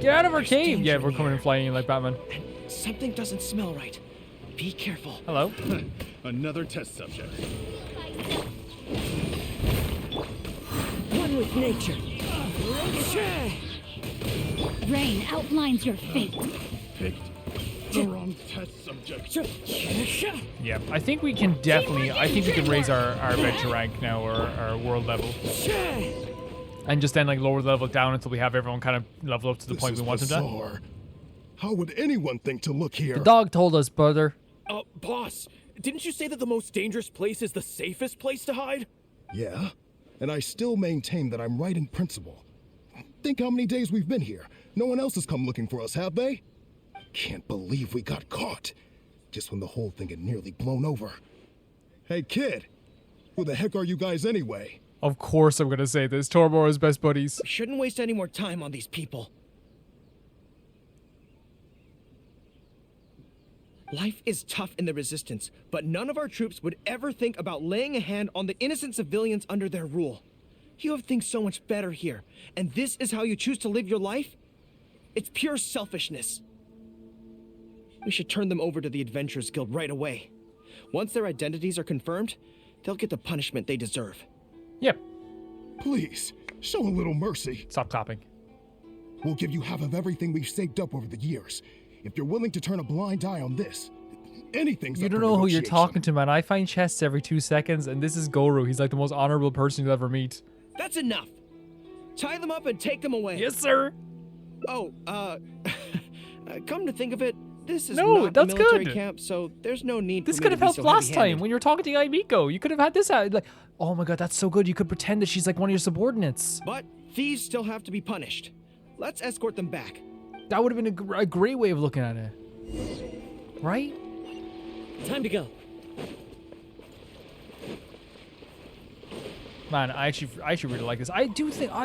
Get out of our There's cave. danger Yeah, in we're coming here. and flying in like Batman. And something doesn't smell right. Be careful. Hello. Another test subject. One with nature. Rain outlines your fate. Picked the wrong test subject. Yeah, I think we can definitely. I think we can raise our adventure rank now, or our world level, and just then like lower the level down until we have everyone kind of level up to the point we want them to. Bizarre. How would anyone think to look here? The dog told us, brother. Boss, didn't you say that the most dangerous place is the safest place to hide? Yeah, and I still maintain that I'm right in principle. Think how many days we've been here. No one else has come looking for us, have they? Can't believe we got caught. Just when the whole thing had nearly blown over. Hey, kid. Who the heck are you guys anyway? Of course I'm gonna say this. Taroumaru's best buddies. We shouldn't waste any more time on these people. Life is tough in the Resistance, but none of our troops would ever think about laying a hand on the innocent civilians under their rule. You have things so much better here, and this is how you choose to live your life? It's pure selfishness. We should turn them over to the Adventurers Guild right away. Once their identities are confirmed, they'll get the punishment they deserve. Yep. Please, show a little mercy. Stop clapping. We'll give you half of everything we've saved up over the years. If you're willing to turn a blind eye on this, anything's You up don't for know who you're negotiation. talking to, man. I find chests every 2 seconds, and this is Gorou. He's like the most honorable person you'll ever meet. That's enough! Tie them up and take them away! Yes, sir. Oh, come to think of it, this is No, not a that's military good. camp, so there's no need This for me could to have be helped so last time heavy-handed. when you were talking to Yae Miko. You could have had this out. Like, oh my god, that's so good. You could pretend that she's like one of your subordinates. But thieves still have to be punished. Let's escort them back. That would have been a great way of looking at it. Right? Time to go. Man, I actually really like this. I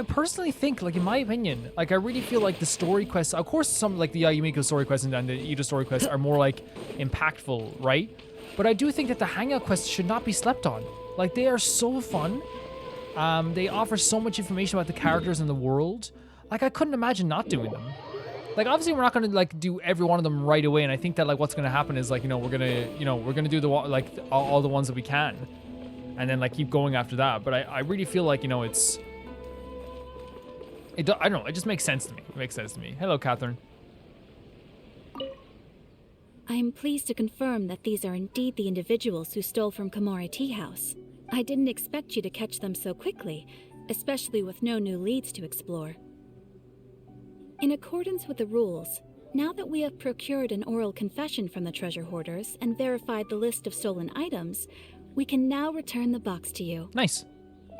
personally think, like, in my opinion, like, I really feel like the story quests, of course, some, like, the Yae Miko story quests and the Ida story quests are more, like, impactful, right? But I do think that the Hangout quests should not be slept on. Like, they are so fun. They offer so much information about the characters in the world. Like, I couldn't imagine not doing them. Like, obviously, we're not going to, like, do every one of them right away, and I think that, like, what's going to happen is, like, you know, we're going to do the, like, all the ones that we can. And then, like, keep going after that. But I really feel like, you know, I don't know, it just makes sense to me. It makes sense to me. Hello, Catherine. I am pleased to confirm that these are indeed the individuals who stole from Komori Tea House. I didn't expect you to catch them so quickly, especially with no new leads to explore. In accordance with the rules, now that we have procured an oral confession from the treasure hoarders and verified the list of stolen items, we can now return the box to you. Nice.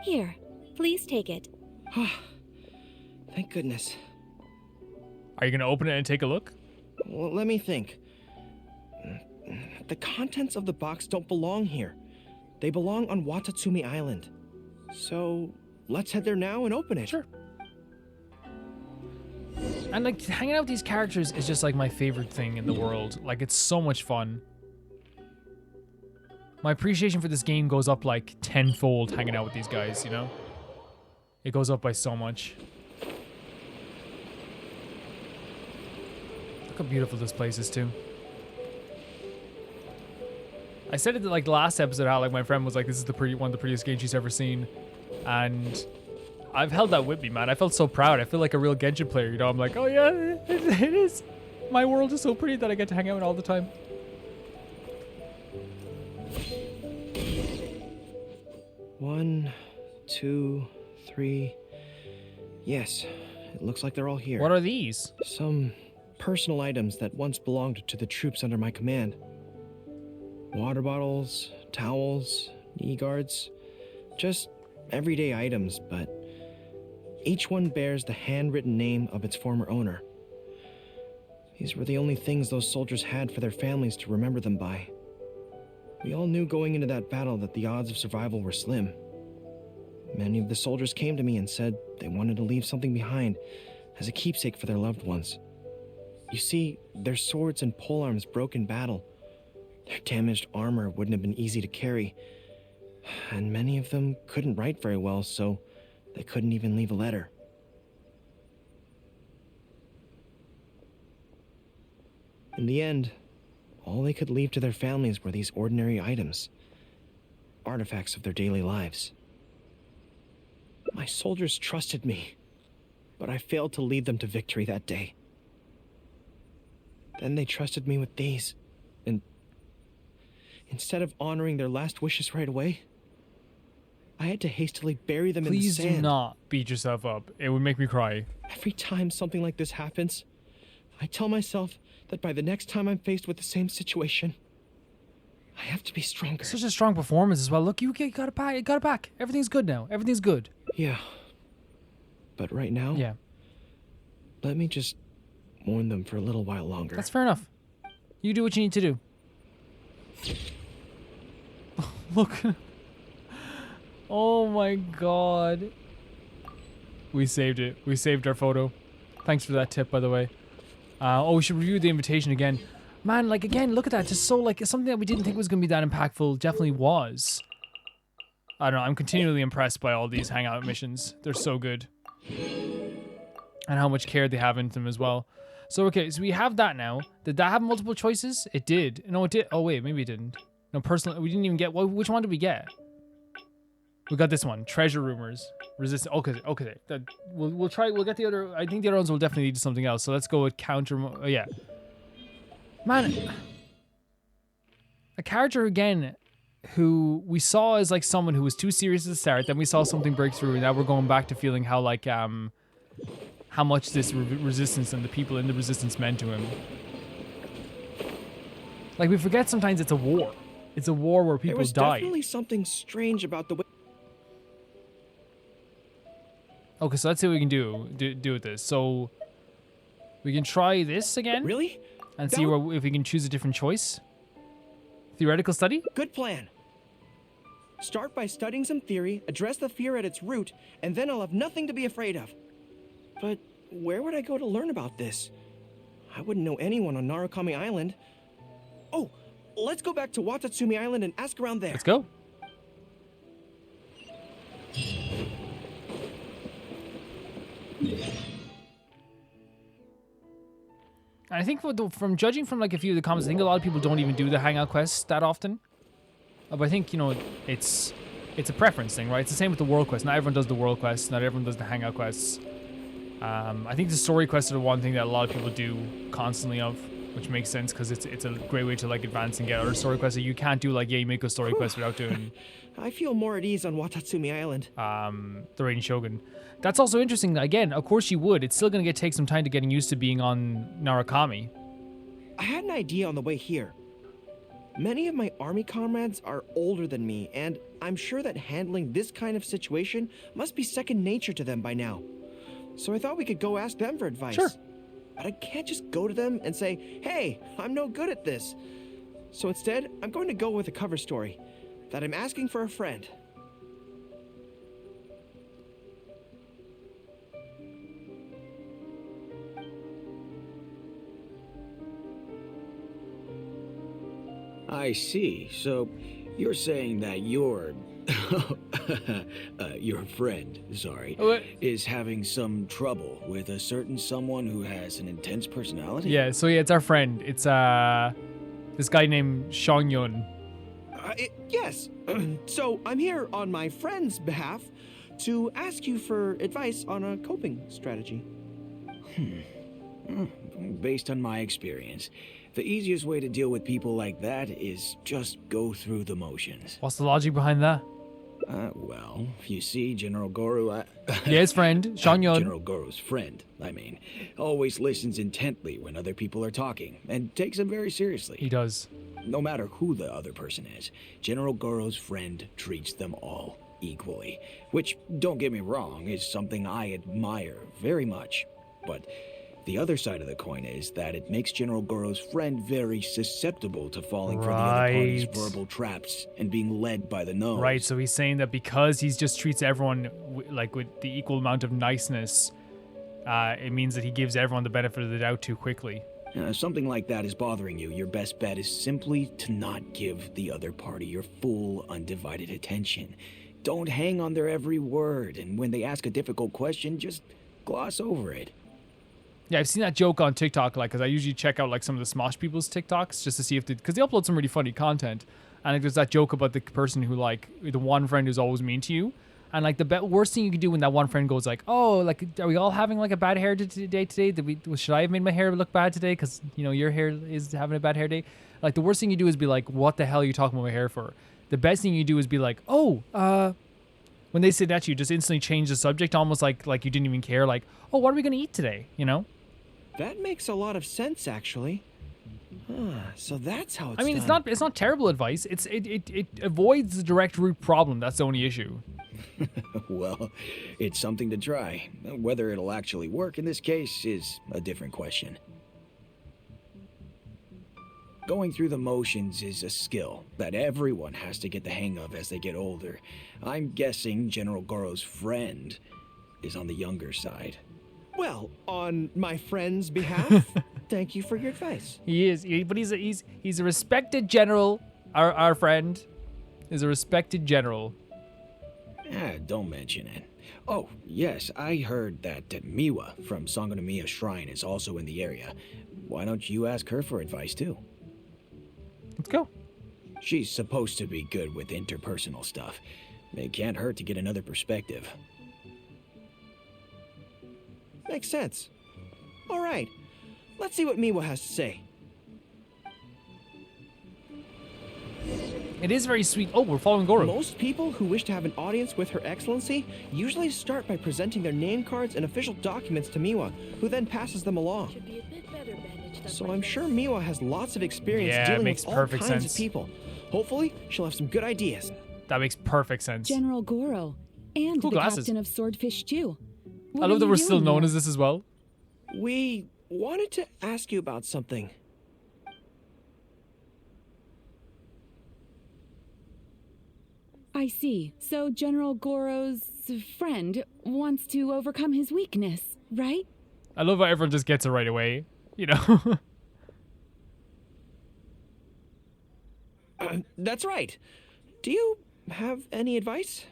Here, please take it. Thank goodness. Are you going to open it and take a look? Well, let me think. The contents of the box don't belong here. They belong on Watatsumi Island. So, let's head there now and open it. Sure. And, like, hanging out with these characters is just, like, my favorite thing in the world. Like, it's so much fun. My appreciation for this game goes up, like, tenfold hanging out with these guys, you know? It goes up by so much. Look how beautiful this place is, too. I said it, like, the last episode, how, like, my friend was like, this is one of the prettiest games she's ever seen. And I've held that with me, man. I felt so proud. I feel like a real Genshin player, you know? I'm like, oh, yeah, it is. My world is so pretty that I get to hang out all the time. One, two, three. Yes, it looks like they're all here. What are these? Some personal items that once belonged to the troops under my command. Water bottles, towels, knee guards. Just everyday items, but each one bears the handwritten name of its former owner. These were the only things those soldiers had for their families to remember them by. We all knew going into that battle that the odds of survival were slim. Many of the soldiers came to me and said they wanted to leave something behind as a keepsake for their loved ones. You see, their swords and polearms broke in battle. Their damaged armor wouldn't have been easy to carry, and many of them couldn't write very well, so they couldn't even leave a letter. In the end, all they could leave to their families were these ordinary items, artifacts of their daily lives. My soldiers trusted me, but I failed to lead them to victory that day. Then they trusted me with these, and instead of honoring their last wishes right away, I had to hastily bury them in the sand. Please do not beat yourself up. It would make me cry. Every time something like this happens, I tell myself that by the next time I'm faced with the same situation, I have to be stronger. Such a strong performance as well. Look, you got it back. You got it back. Everything's good now. Everything's good. Yeah. But right now, Yeah. let me just mourn them for a little while longer. That's fair enough. You do what you need to do. Look. Oh my god. We saved it. We saved our photo. Thanks for that tip, by the way. Oh, we should review the invitation again. Man, like, again, look at that. Just so, like, something that we didn't think was going to be that impactful definitely was. I don't know. I'm continually impressed by all these Hangout missions. They're so good. And how much care they have in them as well. So, okay, so we have that now. Did that have multiple choices? It did. No, it did. Oh, wait, maybe it didn't. No, personally, we didn't even get... Which one did we get? We got this one. Treasure rumors. Resistance. Okay. We'll try. We'll get the other... I think the other ones will definitely lead to something else. So let's go with counter... Oh, yeah. Man. A character, again, who we saw as, like, someone who was too serious at the start. Then we saw something break through. And now we're going back to feeling how, like, how much this resistance and the people in the resistance meant to him. Like, we forget sometimes it's a war. It's a war where people die. There was definitely something strange about the way... Okay, so let's see what we can do with this. So we can try this again. Really? And see if we can choose a different choice. Theoretical study? Good plan. Start by studying some theory, address the fear at its root, and then I'll have nothing to be afraid of. But where would I go to learn about this? I wouldn't know anyone on Narukami Island. Oh, let's go back to Watatsumi Island and ask around there. Let's go. I think from judging from like a few of the comments, I think a lot of people don't even do the hangout quests that often. But I think, you know, it's a preference thing, right? It's the same with the world quest. Not everyone does the world quests. Not everyone does the hangout quests. I think the story quests are the one thing that a lot of people do constantly of, which makes sense because it's a great way to like advance and get other story quests that you can't do, like Yae Miko story quests without doing. I feel more at ease on Watatsumi Island. The Raiden Shogun. That's also interesting. Again, of course you would. It's still going to take some time to getting used to being on Narukami. I had an idea on the way here. Many of my army comrades are older than me, and I'm sure that handling this kind of situation must be second nature to them by now. So I thought we could go ask them for advice. Sure. But I can't just go to them and say, hey, I'm no good at this. So instead, I'm going to go with a cover story that I'm asking for a friend. I see. So you're saying that your friend, What? is having some trouble with a certain someone who has an intense personality? Yeah, so yeah, it's our friend. It's this guy named Shongyun. Yes. So I'm here on my friend's behalf to ask you for advice on a coping strategy. Based on my experience, the easiest way to deal with people like that is just go through the motions. What's the logic behind that? Well, you see, General Gorou... Yeah, his friend, Shongyun. General Gorou's friend, I mean, always listens intently when other people are talking, and takes them very seriously. He does. No matter who the other person is, General Gorou's friend treats them all equally. Which, don't get me wrong, is something I admire very much. But the other side of the coin is that it makes General Gorou's friend very susceptible to falling for the other party's verbal traps and being led by the nose. Right, so he's saying that because he just treats everyone with the equal amount of niceness, it means that he gives everyone the benefit of the doubt too quickly. Something like that is bothering you. Your best bet is simply to not give the other party your full, undivided attention. Don't hang on their every word, and when they ask a difficult question, just gloss over it. Yeah, I've seen that joke on TikTok, like, because I usually check out, like, some of the Smosh people's TikToks just to see if because they upload some really funny content. And like, there's that joke about the person who, like, the one friend who's always mean to you. And, like, the worst thing you can do when that one friend goes, like, oh, like, are we all having, like, a bad hair day today? Should I have made my hair look bad today? Because, you know, your hair is having a bad hair day. Like, the worst thing you do is be like, what the hell are you talking about my hair for? The best thing you do is be like, oh, when they say that to you, just instantly change the subject, almost like you didn't even care. Like, oh, what are we going to eat today? You know? That makes a lot of sense, actually. So that's how it's I mean, done. it's not terrible advice. It avoids the direct root problem. That's the only issue. Well, it's something to try. Whether it'll actually work in this case is a different question. Going through the motions is a skill that everyone has to get the hang of as they get older. I'm guessing General Gorou's friend is on the younger side. Well, on my friend's behalf, thank you for your advice. He is, but he's a respected general. Our friend is a respected general. Don't mention it. Oh, yes, I heard that Miwa from Sangonomiya Shrine is also in the area. Why don't you ask her for advice, too? Let's go. She's supposed to be good with interpersonal stuff. It can't hurt to get another perspective. Makes sense. All right, let's see what Miwa has to say. It is very sweet. Oh, we're following Gorou. Most people who wish to have an audience with Her Excellency usually start by presenting their name cards and official documents to Miwa, who then passes them along. So I'm sure Miwa has lots of experience dealing with all kinds of people. Hopefully, she'll have some good ideas. That makes perfect sense. General Gorou, and Cool the glasses. captain of Swordfish too. I love that we're still known as this as well. We wanted to ask you about something. I I see. So General Gorou's friend wants to overcome his weakness, right? I love how everyone just gets it right away, you know? That's right. Do you have any advice?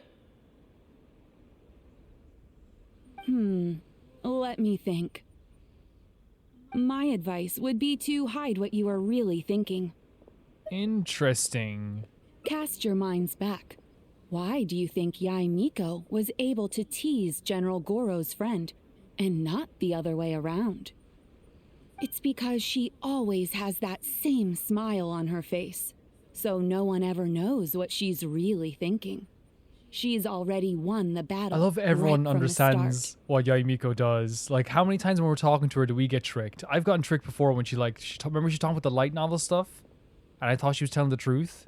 Let me think. My advice would be to hide what you are really thinking. Interesting. Cast your minds back. Why do you think Yae Miko was able to tease General Gorou's friend, and not the other way around? It's because she always has that same smile on her face, so no one ever knows what she's really thinking. She's already won the battle. I love everyone right from the understands start. what Yae Miko does. Like, how many times when we're talking to her do we get tricked? I've gotten tricked before when remember she talked about the light novel stuff? And I thought she was telling the truth?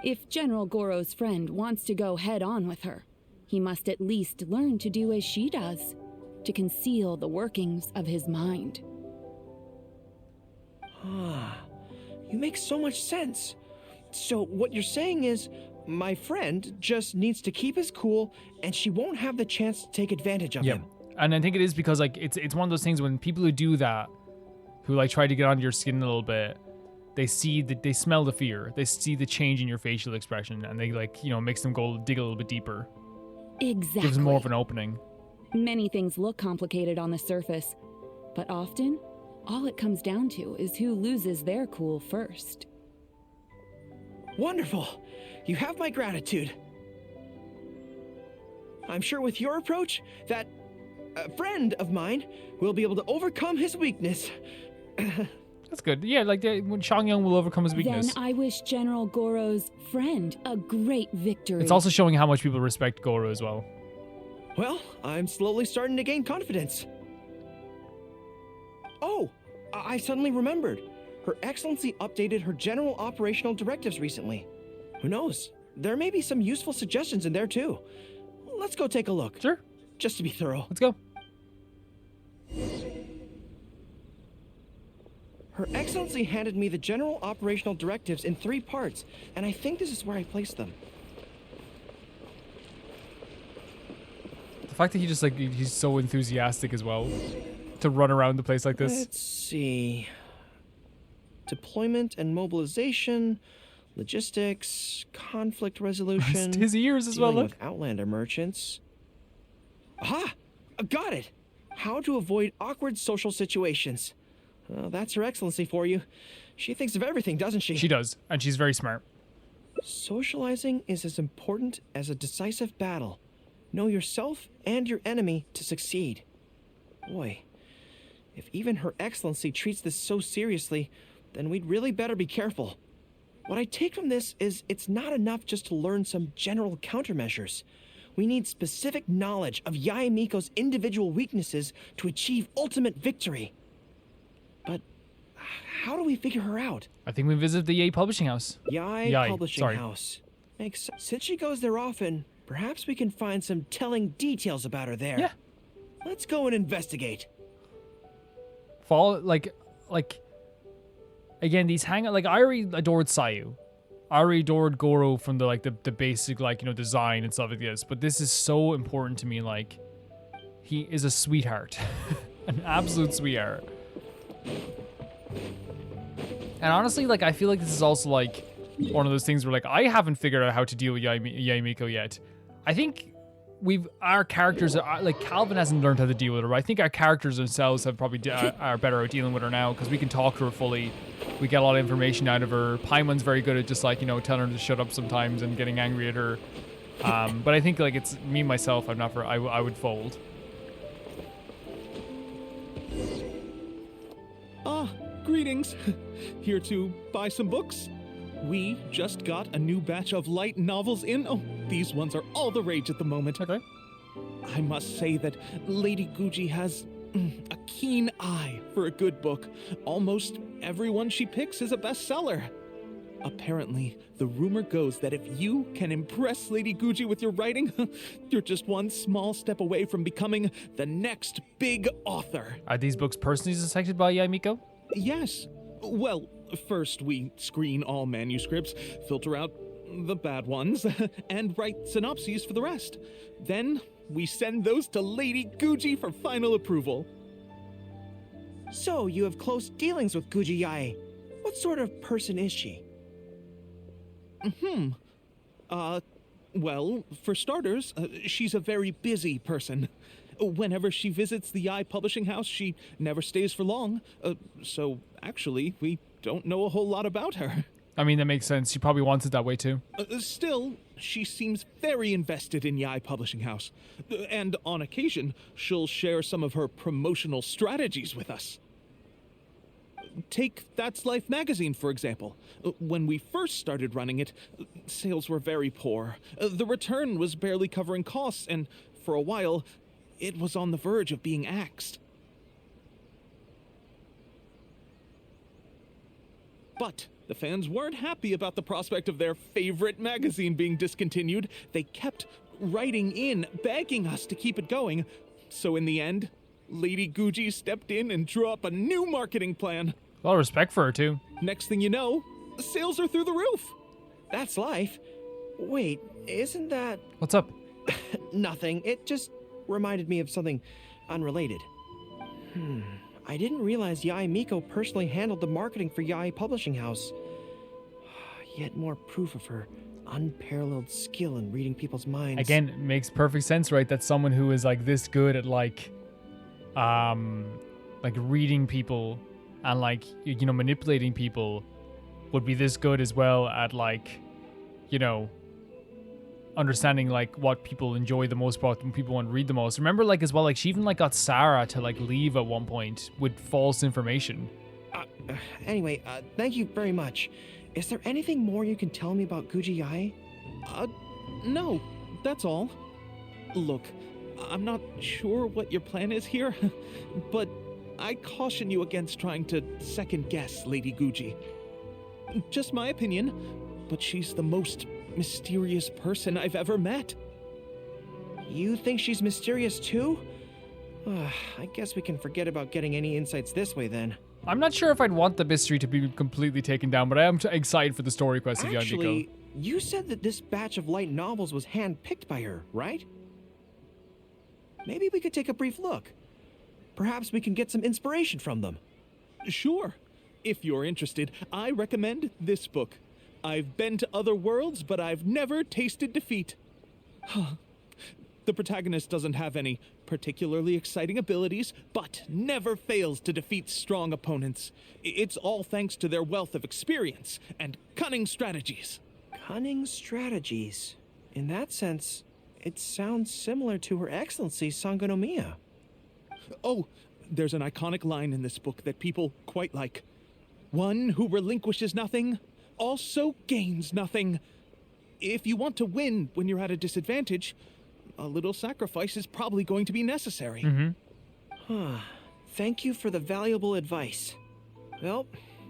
If General Gorou's friend wants to go head-on with her, he must at least learn to do as she does, to conceal the workings of his mind. You make so much sense. So what you're saying is, my friend just needs to keep his cool, and she won't have the chance to take advantage of him. And I think it is because, like, it's one of those things when people who do that, who, like, try to get under your skin a little bit, they smell the fear. They see the change in your facial expression, and they, like, you know, makes them go dig a little bit deeper. Exactly. Gives them more of an opening. Many things look complicated on the surface, but often, all it comes down to is who loses their cool first. Wonderful. You have my gratitude. I'm sure with your approach, that friend of mine will be able to overcome his weakness. That's good. Yeah, like when Shangyong will overcome his weakness. Then I wish General Gorou's friend a great victory. It's also showing how much people respect Gorou as well. Well, I'm slowly starting to gain confidence. Oh, I suddenly remembered. Her Excellency updated her general operational directives recently. Who knows? There may be some useful suggestions in there too. Let's go take a look. Sure. Just to be thorough. Let's go. Her Excellency handed me the general operational directives in 3 parts, and I think this is where I placed them. The fact that he just, like, he's so enthusiastic as well to run around the place like this. Let's see. Deployment and mobilization, logistics, conflict resolution. His ears as well, dealing look. with Outlander merchants. Aha! Got it! How to avoid awkward social situations. That's Her Excellency for you. She thinks of everything, doesn't she? She does, and she's very smart. Socializing is as important as a decisive battle. Know yourself and your enemy to succeed. Boy, if even Her Excellency treats this so seriously, then we'd really better be careful. What I take from this is it's not enough just to learn some general countermeasures. We need specific knowledge of Yae Miko's individual weaknesses to achieve ultimate victory. But how do we figure her out? I think we visit the Yae Publishing House. Yae Publishing sorry. House. Makes sense. Since she goes there often, perhaps we can find some telling details about her there. Yeah. Let's go and investigate. Again, these Hangout, like, I already adored Sayu. I already adored Gorou from the basic, like, you know, design and stuff like this. But this is so important to me, like, he is a sweetheart. An absolute sweetheart. And honestly, like, I feel like this is also, like, one of those things where, like, I haven't figured out how to deal with Yae Miko yet. I think our characters are, like, Calvin hasn't learned how to deal with her, but I think our characters themselves have probably are better at dealing with her now, because we can talk to her fully. We get a lot of information out of her. Paimon's very good at just, like, you know, telling her to shut up sometimes and getting angry at her. But I think, like, it's me, myself, I would fold. Greetings. Here to buy some books? We just got a new batch of light novels in. Oh, these ones are all the rage at the moment. Okay. I must say that Lady Guji has a keen eye for a good book. Almost everyone she picks is a bestseller. Apparently, the rumor goes that if you can impress Lady Guji with your writing, you're just one small step away from becoming the next big author. Are these books personally selected by Yae Miko? Yes. Well, first we screen all manuscripts, filter out the bad ones, and write synopses for the rest. Then we send those to Lady Guji for final approval. So, you have close dealings with Guji Yae. What sort of person is she? Well, for starters, she's a very busy person. Whenever she visits the Yae publishing house, she never stays for long. So, actually, we don't know a whole lot about her. I mean, that makes sense. She probably wants it that way too. Still, she seems very invested in Yae Publishing House. And on occasion, she'll share some of her promotional strategies with us. Take That's Life magazine, for example. When we first started running it, sales were very poor. The return was barely covering costs, and for a while, it was on the verge of being axed. But the fans weren't happy about the prospect of their favorite magazine being discontinued. They kept writing in, begging us to keep it going. So in the end, Lady Guji stepped in and drew up a new marketing plan. A lot of respect for her too. Next thing you know, sales are through the roof. That's life. Wait, isn't that... What's up? Nothing. It just reminded me of something unrelated. I didn't realize Yae Miko personally handled the marketing for Yae Publishing House. Yet more proof of her unparalleled skill in reading people's minds. Again, it makes perfect sense, right? That someone who is like this good at like reading people and like, you know, manipulating people would be this good as well at like, you know, understanding like what people enjoy the most, what people want to read the most. Remember, like, as well, like she even like got Sarah to like leave at one point with false information. Anyway, thank you very much. Is there anything more you can tell me about Guji Yae? No, that's all. Look, I'm not sure what your plan is here, but I caution you against trying to second-guess Lady Guji. Just my opinion, but she's the most mysterious person I've ever met. You think she's mysterious too? I guess we can forget about getting any insights this way then. I'm not sure if I'd want the mystery to be completely taken down, but I am excited for the story quest of Yae Miko. Actually, you said that this batch of light novels was hand-picked by her, right? Maybe we could take a brief look. Perhaps we can get some inspiration from them. Sure. If you're interested, I recommend this book. I've been to other worlds, but I've never tasted defeat. The protagonist doesn't have any particularly exciting abilities, but never fails to defeat strong opponents. It's all thanks to their wealth of experience and cunning strategies. Cunning strategies? In that sense, it sounds similar to Her Excellency Sangonomiya. Oh, there's an iconic line in this book that people quite like. One who relinquishes nothing also gains nothing. If you want to win when you're at a disadvantage, a little sacrifice is probably going to be necessary. Thank you for the valuable advice. Well,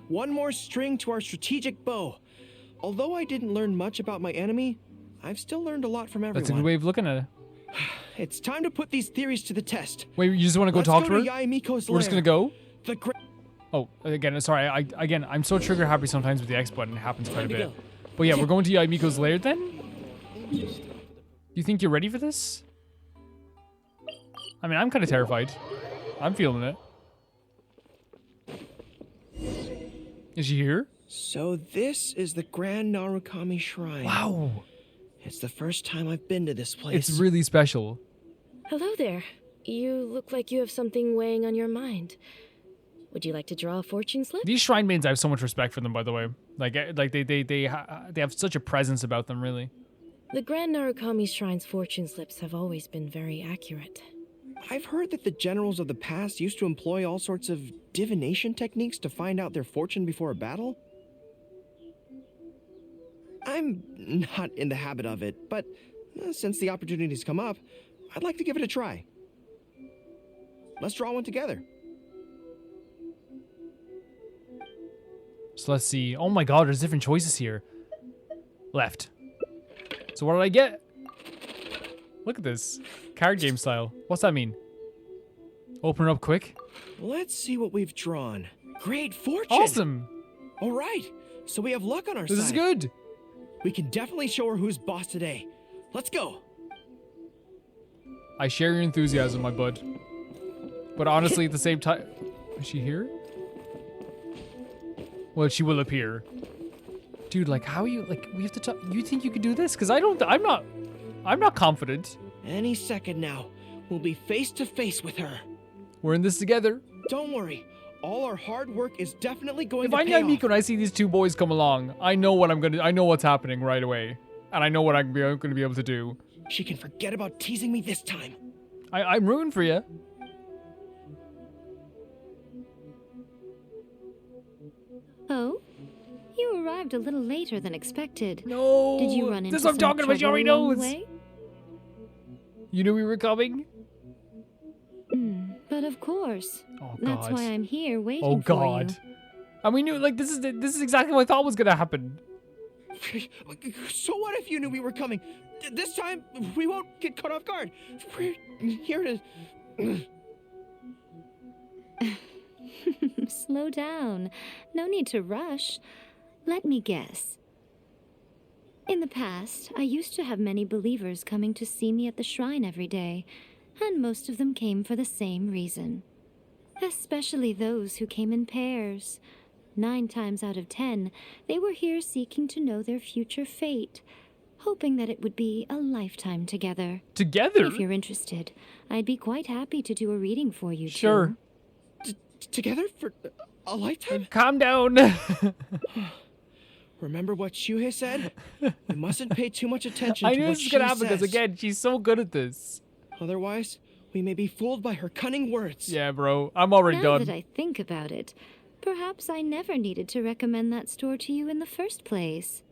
one more string to our strategic bow. Although I didn't learn much about my enemy, I've still learned a lot from everyone. That's a good way of looking at it. It's time to put these theories to the test. Wait, you just want to go talk to her? Yae Miko's We're just gonna go? The Oh, again, sorry. I'm so trigger happy sometimes with the X button. It happens quite a bit. But yeah, we're going to Yae Miko's lair then? You think you're ready for this? I mean, I'm kind of terrified. I'm feeling it. Is she here? So this is the Grand Narukami Shrine. Wow. It's the first time I've been to this place. It's really special. Hello there. You look like you have something weighing on your mind. Would you like to draw a fortune slip? These shrine maidens, I have so much respect for them, by the way. Like they have such a presence about them, really. The Grand Narukami Shrine's fortune slips have always been very accurate. I've heard that the generals of the past used to employ all sorts of divination techniques to find out their fortune before a battle. I'm not in the habit of it, but since the opportunity's come up, I'd like to give it a try. Let's draw one together. So let's see. Oh my god, there's different choices here. Left. So what did I get? Look at this. Card game style. What's that mean? Open it up quick. Let's see what we've drawn. Great fortune! Awesome! All right, so we have luck on our side. This is good. We can definitely show her who's boss today. Let's go. I share your enthusiasm, my bud. But honestly, at the same time... Is she here? Well, she will appear. Dude, like, how are you... Like, we have to talk... You think you can do this? Because I'm not confident. Any second now, we'll be face to face with her. We're in this together. Don't worry. All our hard work is definitely going If to I'm pay Yae off. Miko and I see these two boys come along, I know what I know what's happening right away. And I know what I'm going to be able to do. She can forget about teasing me this time. I'm rooting for you. Oh? You arrived a little later than expected. No. Did you run into This is what I'm some talking about. She trouble already along the knows. way? You knew we were coming? But of course. Oh, God. That's why I'm here waiting Oh, God. for you. And we knew, like, this is exactly what I thought was going to happen. So what if you knew we were coming? This time, we won't get caught off guard. We're here to... Slow down. No need to rush. Let me guess. In the past, I used to have many believers coming to see me at the shrine every day, and most of them came for the same reason. Especially those who came in pairs. 9 times out of 10, they were here seeking to know their future fate, hoping that it would be a lifetime together. Together? If you're interested, I'd be quite happy to do a reading for you, Sure. Together for a lifetime? Calm down. Remember what Shuhei said? We mustn't pay too much attention I to knew what this was she going to happen because, says. again, she's so good at this. Otherwise, we may be fooled by her cunning words. Yeah, bro. I'm already Now done. that I think about it, perhaps I never needed to recommend that store to you in the first place.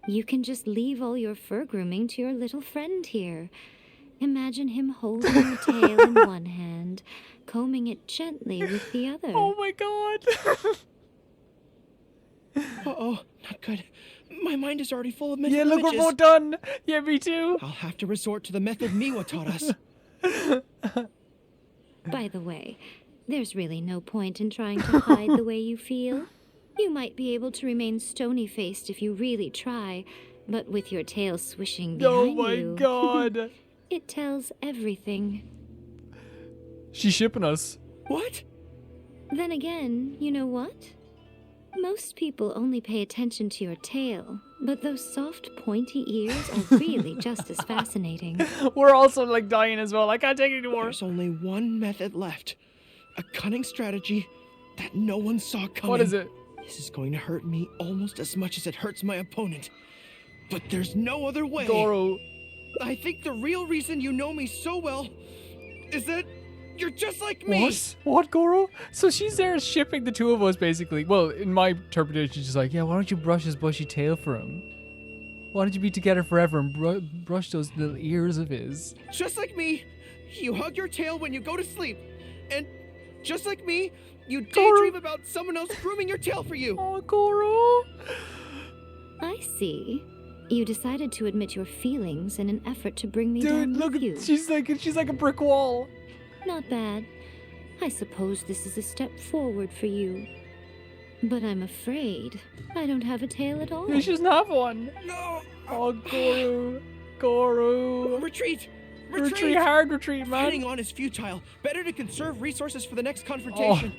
You can just leave all your fur grooming to your little friend here. Imagine him holding your tail in one hand, combing it gently with the other. Oh my God. Uh-oh, not good. My mind is already full of mental Yeah, look, images. we're both done. Yeah, me too. I'll have to resort to the method Miwa taught us. By the way, there's really no point in trying to hide the way you feel. You might be able to remain stony-faced if you really try, but with your tail swishing behind Oh my you, God. it tells everything. She's shipping us. What? Then again, you know what? Most people only pay attention to your tail, but those soft, pointy ears are really just as fascinating. We're also, like, dying as well. I can't take it anymore. There's only one method left. A cunning strategy that no one saw coming. What is it? This is going to hurt me almost as much as it hurts my opponent. But there's no other way. Gorou. I think the real reason you know me so well is that you're just like me. What, Gorou? So she's there shipping the two of us, basically. Well, in my interpretation, she's like, yeah, why don't you brush his bushy tail for him? Why don't you be together forever and brush those little ears of his? Just like me, you hug your tail when you go to sleep. And just like me, you daydream about someone else grooming your tail for you. Oh, Gorou. I see. You decided to admit your feelings in an effort to bring me Dude, down look with at you. she's like a brick wall. Not bad. I suppose this is a step forward for you. But I'm afraid I don't have a tail at all. She doesn't have one. No. Oh, Gorou. Gorou. Retreat. Retreat, hard retreat, man. Fighting on is futile. Better to conserve resources for the next confrontation.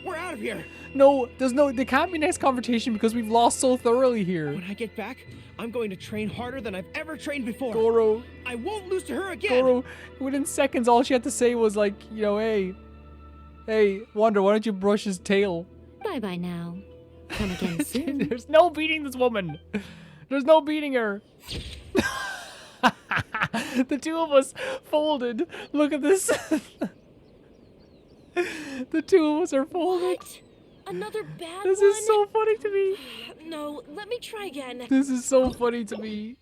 We're out of here. No, there can't be next confrontation because we've lost so thoroughly here. When I get back, I'm going to train harder than I've ever trained before. Gorou. I won't lose to her again. Gorou, within seconds, all she had to say was like, you know, hey, Wonder, why don't you brush his tail? Bye-bye now. Come again soon. There's no beating this woman. There's no beating her. The two of us folded. Look at this. The two of us are folded. What? Another bad This one? is so funny to me. No, let me try again. This is so funny to me.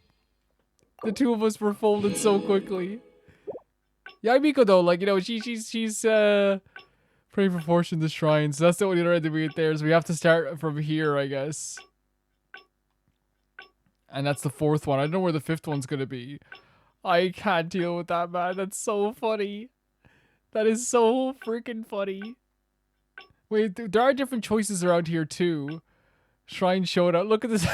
The two of us were folded so quickly. Yae Miko though, like, you know, she's praying for fortune in the shrine, so that's the only other end that we get there, so we have to start from here, I guess. And that's the fourth one. I don't know where the fifth one's gonna be. I can't deal with that, man. That's so funny. That is so freaking funny. Wait, there are different choices around here too. Shrine showdown. Look at this.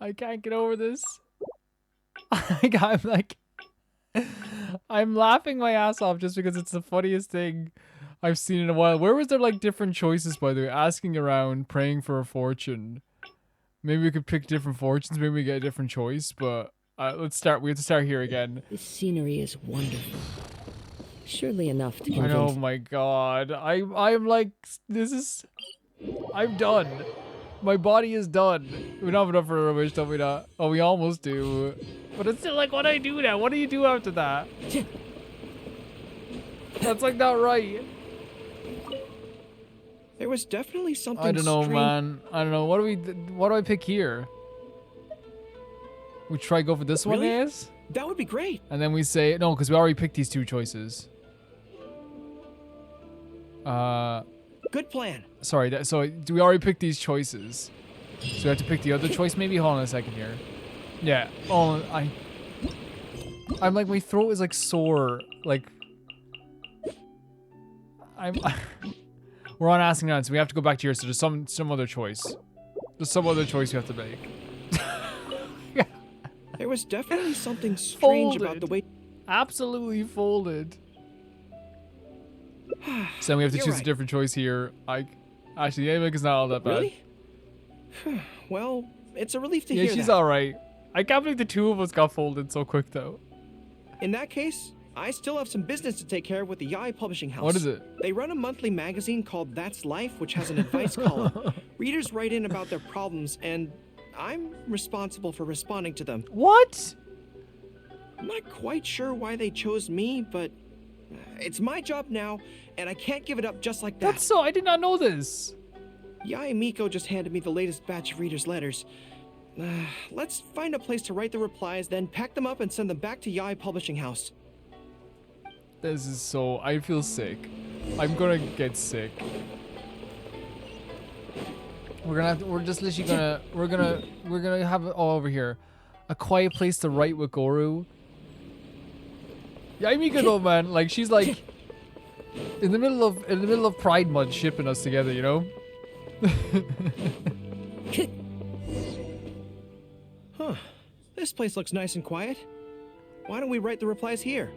I can't get over this. I'm like, I'm laughing my ass off just because it's the funniest thing I've seen in a while. Where was there like different choices, by the way? Asking around, praying for a fortune. Maybe we could pick different fortunes. Maybe we get a different choice. But let's start. We have to start here again. This scenery is wonderful. Surely enough to convince. Oh my god. I'm like, this is. I'm done. My body is done. We don't have enough for a wish, don't we not? Oh, we almost do. But it's still like, what do I do now? What do you do after that? That's like not right. There was definitely something I don't know, strange. man. I don't know. What do I pick here? We try go for this one, Really? is? That would be great. And then we say no, because we already picked these two choices. Good plan. Sorry. So do we already pick these choices? So we have to pick the other choice. Maybe hold on a second here. Yeah. Oh, I'm like, my throat is like sore. Like we're on asking now, so we have to go back to here. So there's some other choice. There's some other choice you have to make. There was definitely something strange about the way. Absolutely folded. So then we have to You're choose right. a different choice here. Actually, Yae Miko's not all that bad. Really? Well, it's a relief to Yeah, hear she's that. alright. I can't believe the two of us got folded so quick though. In that case, I still have some business to take care of with the Yae Publishing House. What is it? They run a monthly magazine called That's Life, which has an advice column. Readers write in about their problems, and I'm responsible for responding to them. What? I'm not quite sure why they chose me, but it's my job now, and I can't give it up just like that. That's so, I did not know this. Yae Miko just handed me the latest batch of readers' letters. Let's find a place to write the replies, then pack them up and send them back to Yae Publishing House. This is so, I feel sick. I'm gonna get sick. We're just literally gonna, we're gonna have it all over here. A quiet place to write with Gorou. Yae Miko though, man, like she's like in the middle of Pride Month shipping us together, you know? Huh. This place looks nice and quiet. Why don't we write the replies here?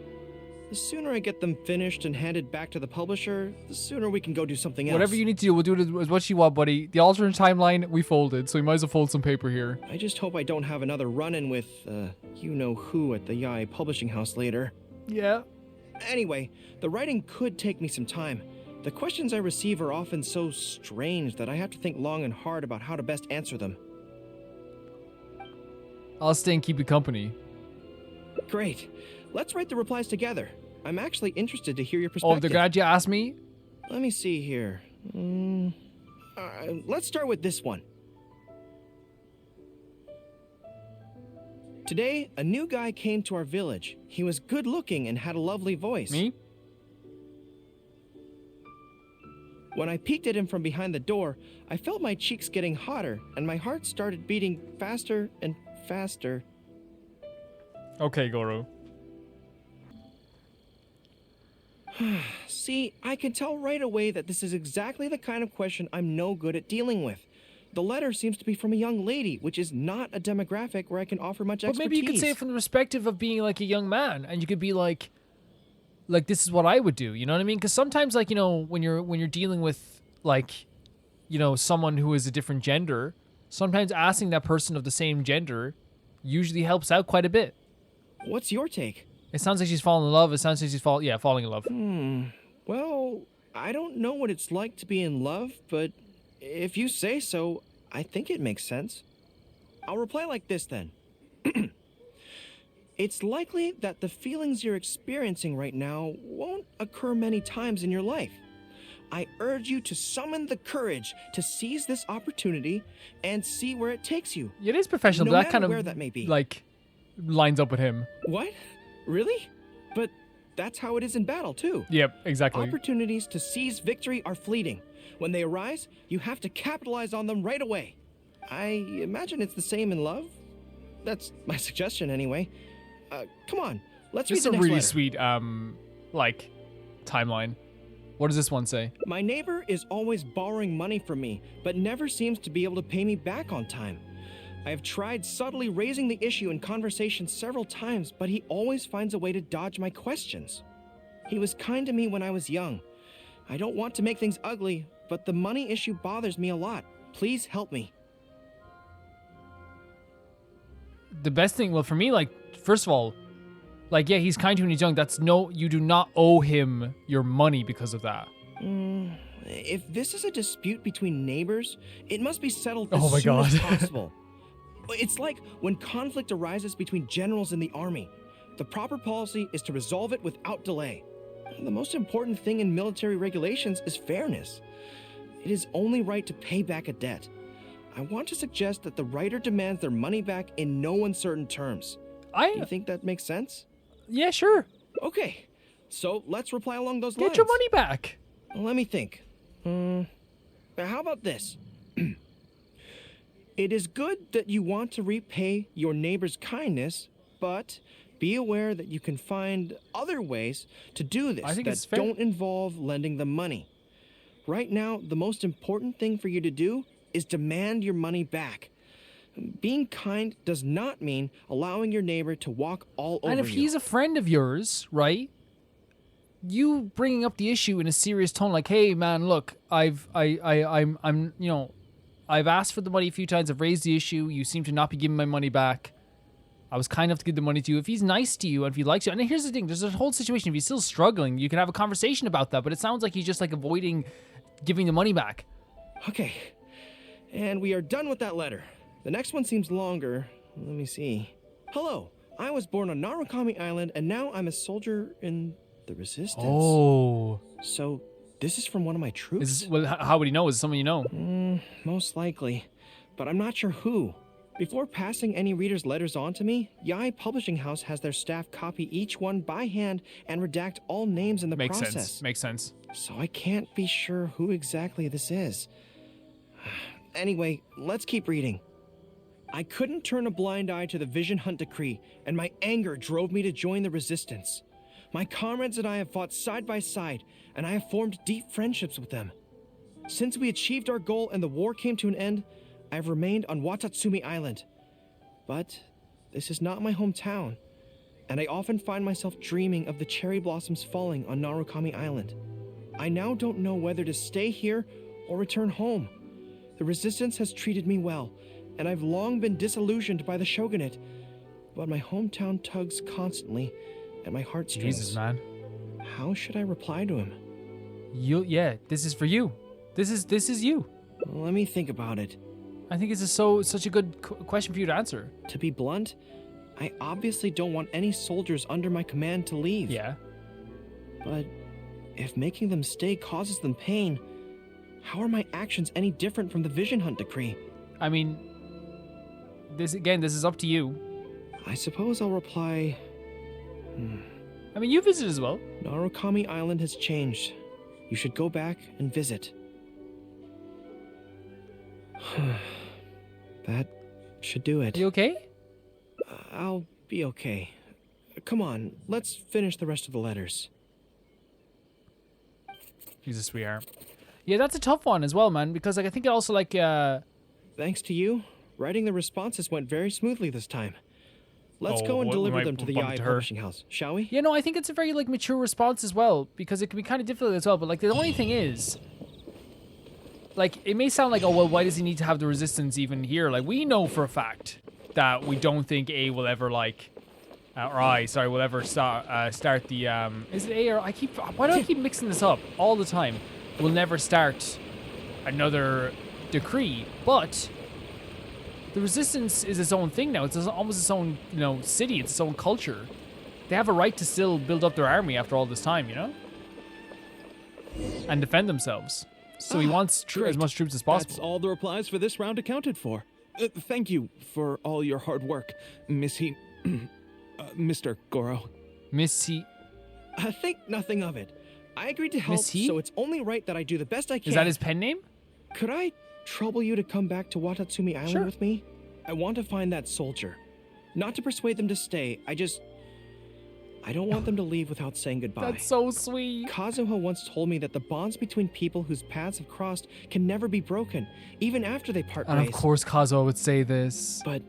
The sooner I get them finished and handed back to the publisher, the sooner we can go do something else. Whatever you need to do, we'll do it as what you want, buddy. The alternate timeline, we folded, so we might as well fold some paper here. I just hope I don't have another run-in with, you-know-who at the Yae Publishing House later. Yeah. Anyway, the writing could take me some time. The questions I receive are often so strange that I have to think long and hard about how to best answer them. I'll stay and keep you company. Great. Let's write the replies together. I'm actually interested to hear your perspective. Oh, they're glad you asked me? Let me see here. Let's start with this one. Today, a new guy came to our village. He was good looking and had a lovely voice. Me? When I peeked at him from behind the door, I felt my cheeks getting hotter and my heart started beating faster and faster. Okay, Gorou. See, I can tell right away that this is exactly the kind of question I'm no good at dealing with. The letter seems to be from a young lady, which is not a demographic where I can offer much expertise. But maybe you could say it from the perspective of being like a young man, and you could be like this is what I would do. You know what I mean? Because sometimes, like, you know, when you're dealing with like, you know, someone who is a different gender, sometimes asking that person of the same gender usually helps out quite a bit. What's your take? It sounds like she's falling in love. It sounds like she's falling in love. Well, I don't know what it's like to be in love, but if you say so, I think it makes sense. I'll reply like this then. It's likely that the feelings you're experiencing right now won't occur many times in your life. I urge you to summon the courage to seize this opportunity and see where it takes you. It is professional, No but that matter kind of where that may be. like lines up with him. What? Really? But that's how it is in battle, too. Yep, exactly. Opportunities to seize victory are fleeting. When they arise, you have to capitalize on them right away. I imagine it's the same in love. That's my suggestion, anyway. Come on, let's read Just the a next really letter. sweet like timeline. What does this one say? My neighbor is always borrowing money from me, but never seems to be able to pay me back on time. I have tried subtly raising the issue in conversation several times, but he always finds a way to dodge my questions. He was kind to me when I was young. I don't want to make things ugly, but the money issue bothers me a lot. Please help me. The best thing, well, for me, like, first of all, like, yeah, he's kind to you when he's young. That's no, you do not owe him your money because of that. If this is a dispute between neighbors, it must be settled Oh as my soon as God. possible. It's like when conflict arises between generals in the army. The proper policy is to resolve it without delay. The most important thing in military regulations is fairness. It is only right to pay back a debt. I want to suggest that the writer demands their money back in no uncertain terms. Do you think that makes sense? Yeah, sure. Okay, so let's reply along those lines. Get your money back. Let me think. How about this? It is good that you want to repay your neighbor's kindness, but be aware that you can find other ways to do this that don't involve lending them money. Right now, the most important thing for you to do is demand your money back. Being kind does not mean allowing your neighbor to walk all over you. And if he's a friend of yours, right? You bringing up the issue in a serious tone, like, "Hey, man, look, I've asked for the money a few times. I've raised the issue. You seem to not be giving my money back. I was kind enough to give the money to you. If he's nice to you and if he likes you," and here's the thing: there's a whole situation. If he's still struggling, you can have a conversation about that. But it sounds like he's just like avoiding giving the money back. Okay, and we are done with that letter. The next one seems longer. Let me see. Hello, I was born on Narukami Island, and now I'm a soldier in the Resistance. Oh. So, this is from one of my troops? Well, how would he know? Is it someone you know? Most likely, but I'm not sure who. Before passing any reader's letters on to me, Yae Publishing House has their staff copy each one by hand and redact all names in the process. Makes sense. So I can't be sure who exactly this is. Anyway, let's keep reading. I couldn't turn a blind eye to the Vision Hunt Decree, and my anger drove me to join the Resistance. My comrades and I have fought side by side, and I have formed deep friendships with them. Since we achieved our goal and the war came to an end, I have remained on Watatsumi Island. But this is not my hometown, and I often find myself dreaming of the cherry blossoms falling on Narukami Island. I now don't know whether to stay here or return home. The Resistance has treated me well, and I've long been disillusioned by the shogunate, but my hometown tugs constantly at my heartstrings. Jesus, man. How should I reply to him? Yeah, this is for you. This is you. Let me think about it. I think this is such a good question for you to answer. To be blunt, I obviously don't want any soldiers under my command to leave. Yeah. But if making them stay causes them pain, how are my actions any different from the Vision Hunt Decree? I mean, this is up to you. I suppose I'll reply... I mean, you visit as well. Narukami Island has changed. You should go back and visit. That should do it. You okay? I'll be okay. Come on, let's finish the rest of the letters. He's a sweetheart. Yeah, that's a tough one as well, man, because like I think it also like Thanks to you, writing the responses went very smoothly this time. Let's go and deliver them to the Yae Publishing House, shall we? Yeah, no, I think it's a very like mature response as well, because it can be kind of difficult as well, but like the only thing is, like, it may sound like, oh, well, why does he need to have the Resistance even here? Like, we know for a fact that we don't think A will ever, like, will ever start the, is it A or, why do I keep mixing this up all the time? We'll never start another decree, but the Resistance is its own thing now. It's almost its own, city. It's its own culture. They have a right to still build up their army after all this time, and defend themselves. So he wants as much troops as possible. That's all the replies for this round accounted for. Thank you for all your hard work, Miss Hina. Mr. Gorou. Miss Hina. Think nothing of it. I agreed to help, so it's only right that I do the best I can. Is that his pen name? Could I trouble you to come back to Watatsumi Island with me? I want to find that soldier. Not to persuade them to stay, I don't want them to leave without saying goodbye. That's so sweet. Kazuha once told me that the bonds between people whose paths have crossed can never be broken, even after they part ways. And of course Kazuha would say this. But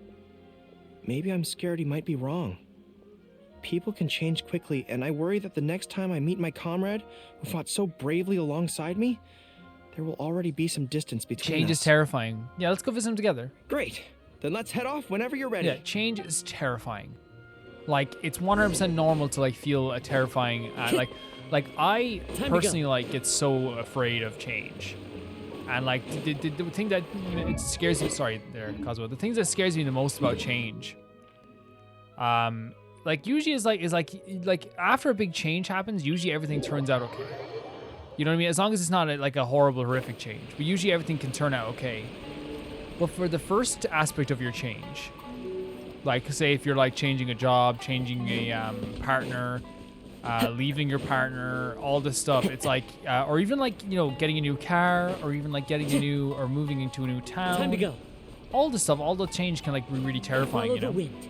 maybe I'm scared he might be wrong. People can change quickly, and I worry that the next time I meet my comrade, who fought so bravely alongside me, there will already be some distance between us. Change is terrifying. Yeah, let's go visit him together. Great. Then let's head off whenever you're ready. Yeah, change is terrifying. Like, it's 100% normal to like feel a terrifying, like I personally like get so afraid of change, and like the thing that it scares me. Sorry, there, Kazuo. The thing that scares me the most about change, like usually is like after a big change happens, usually everything turns out okay. You know what I mean? As long as it's not like a horrible, horrific change, but usually everything can turn out okay. But for the first aspect of your change, like say if you're like changing a job, changing a partner, leaving your partner, all this stuff, it's like, or even like, you know, getting a new car, or even like getting a new, or moving into a new town. Time to go. All this stuff, all the change can like be really terrifying, Follow you know? the wind.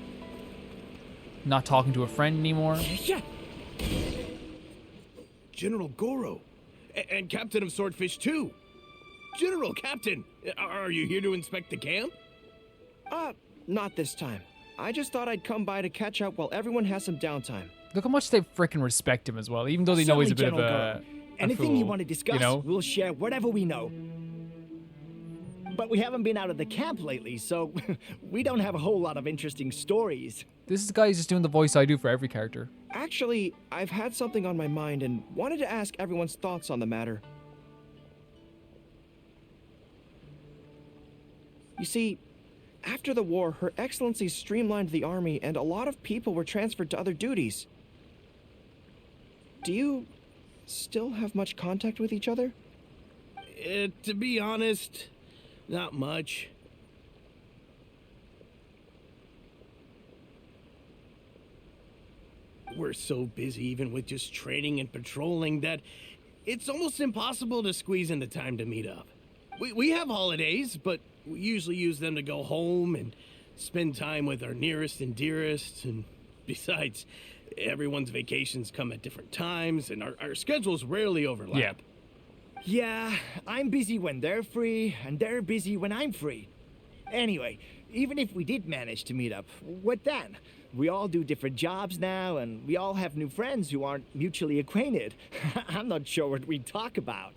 Not talking to a friend anymore. General Gorou. And Captain of Swordfish too. General Captain, are you here to inspect the camp? Not this time. I just thought I'd come by to catch up while everyone has some downtime. Look how much they freaking respect him as well, even though they know he's a bit of a Anything fool, you want to discuss, we'll share whatever we know. But we haven't been out of the camp lately, so we don't have a whole lot of interesting stories. This guy is just doing the voice I do for every character. Actually, I've had something on my mind and wanted to ask everyone's thoughts on the matter. You see, after the war, Her Excellency streamlined the army and a lot of people were transferred to other duties. Do you still have much contact with each other? To be honest, not much. We're so busy even with just training and patrolling that it's almost impossible to squeeze in the time to meet up. We have holidays, but we usually use them to go home and spend time with our nearest and dearest, and besides, everyone's vacations come at different times, and our schedules rarely overlap. Yeah, I'm busy when they're free, and they're busy when I'm free. Anyway, even if we did manage to meet up, what then? We all do different jobs now, and we all have new friends who aren't mutually acquainted. I'm not sure what we'd talk about.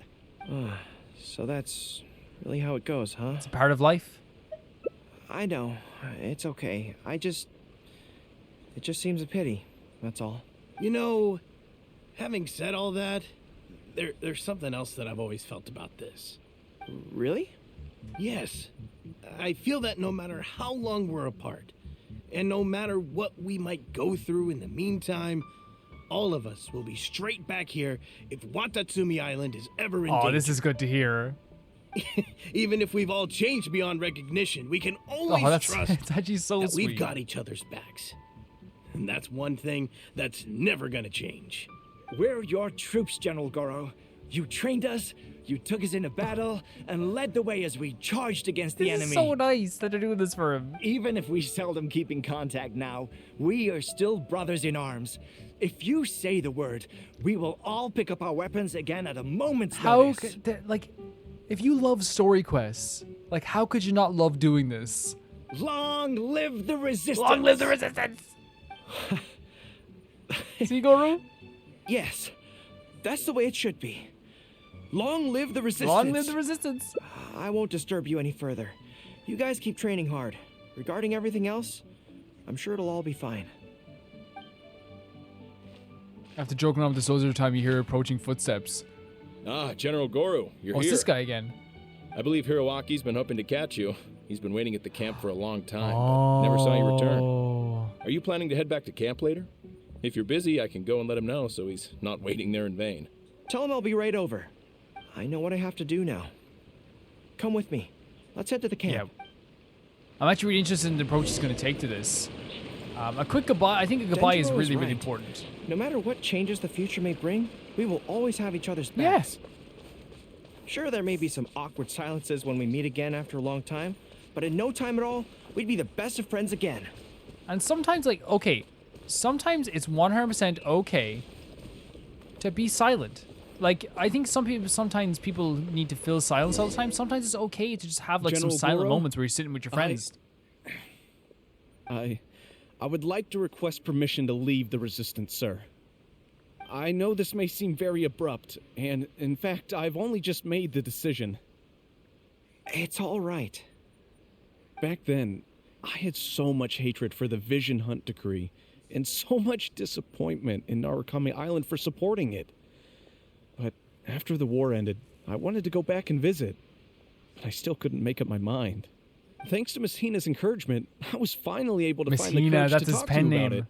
So that's really how it goes, huh? It's a part of life. I know. It's okay. It just seems a pity. That's all. You know, having said all that, there's something else that I've always felt about this. Really? Yes. I feel that no matter how long we're apart, and no matter what we might go through in the meantime, all of us will be straight back here if Watatsumi Island is ever in danger. Oh, this is good to hear. Even if we've all changed beyond recognition, we can always trust it's actually so that sweet. we've got each other's backs. And that's one thing that's never gonna change. We're your troops, General Gorou. You trained us, you took us into battle, and led the way as we charged against the enemy. This is so nice that they're doing this for him. Even if we seldom keep in contact now, we are still brothers in arms. If you say the word, we will all pick up our weapons again at a moment's notice. If you love story quests, like how could you not love doing this? Long live the resistance! Long live the resistance! See, Gorou? Yes, that's the way it should be. Long live the resistance! Long live the resistance! I won't disturb you any further. You guys keep training hard. Regarding everything else, I'm sure it'll all be fine. After joking around with the soldier time, you hear approaching footsteps. Ah, General Gorou, you're here. It's this guy again. I believe Hiroaki's been hoping to catch you. He's been waiting at the camp for a long time, but never saw you return. Are you planning to head back to camp later? If you're busy, I can go and let him know so he's not waiting there in vain. Tell him I'll be right over. I know what I have to do now. Come with me. Let's head to the camp. Yeah. I'm actually really interested in the approach he's going to take to this. A quick goodbye. I think a goodbye is really, really important. No matter what changes the future may bring, we will always have each other's backs. Yes. Sure, there may be some awkward silences when we meet again after a long time, but in no time at all, we'd be the best of friends again. And sometimes, like, okay, sometimes it's 100% okay to be silent. Like, I think sometimes people need to fill silence all the time. Sometimes it's okay to just have like General some silent Gorou, moments where you're sitting with your friends. I would like to request permission to leave the Resistance, sir. I know this may seem very abrupt, and in fact, I've only just made the decision. It's all right. Back then, I had so much hatred for the Vision Hunt decree, and so much disappointment in Narukami Island for supporting it. But after the war ended, I wanted to go back and visit, but I still couldn't make up my mind. Thanks to Miss Hina's encouragement, I was finally able to Miss find Hina, the courage that's to his talk pen to you about name.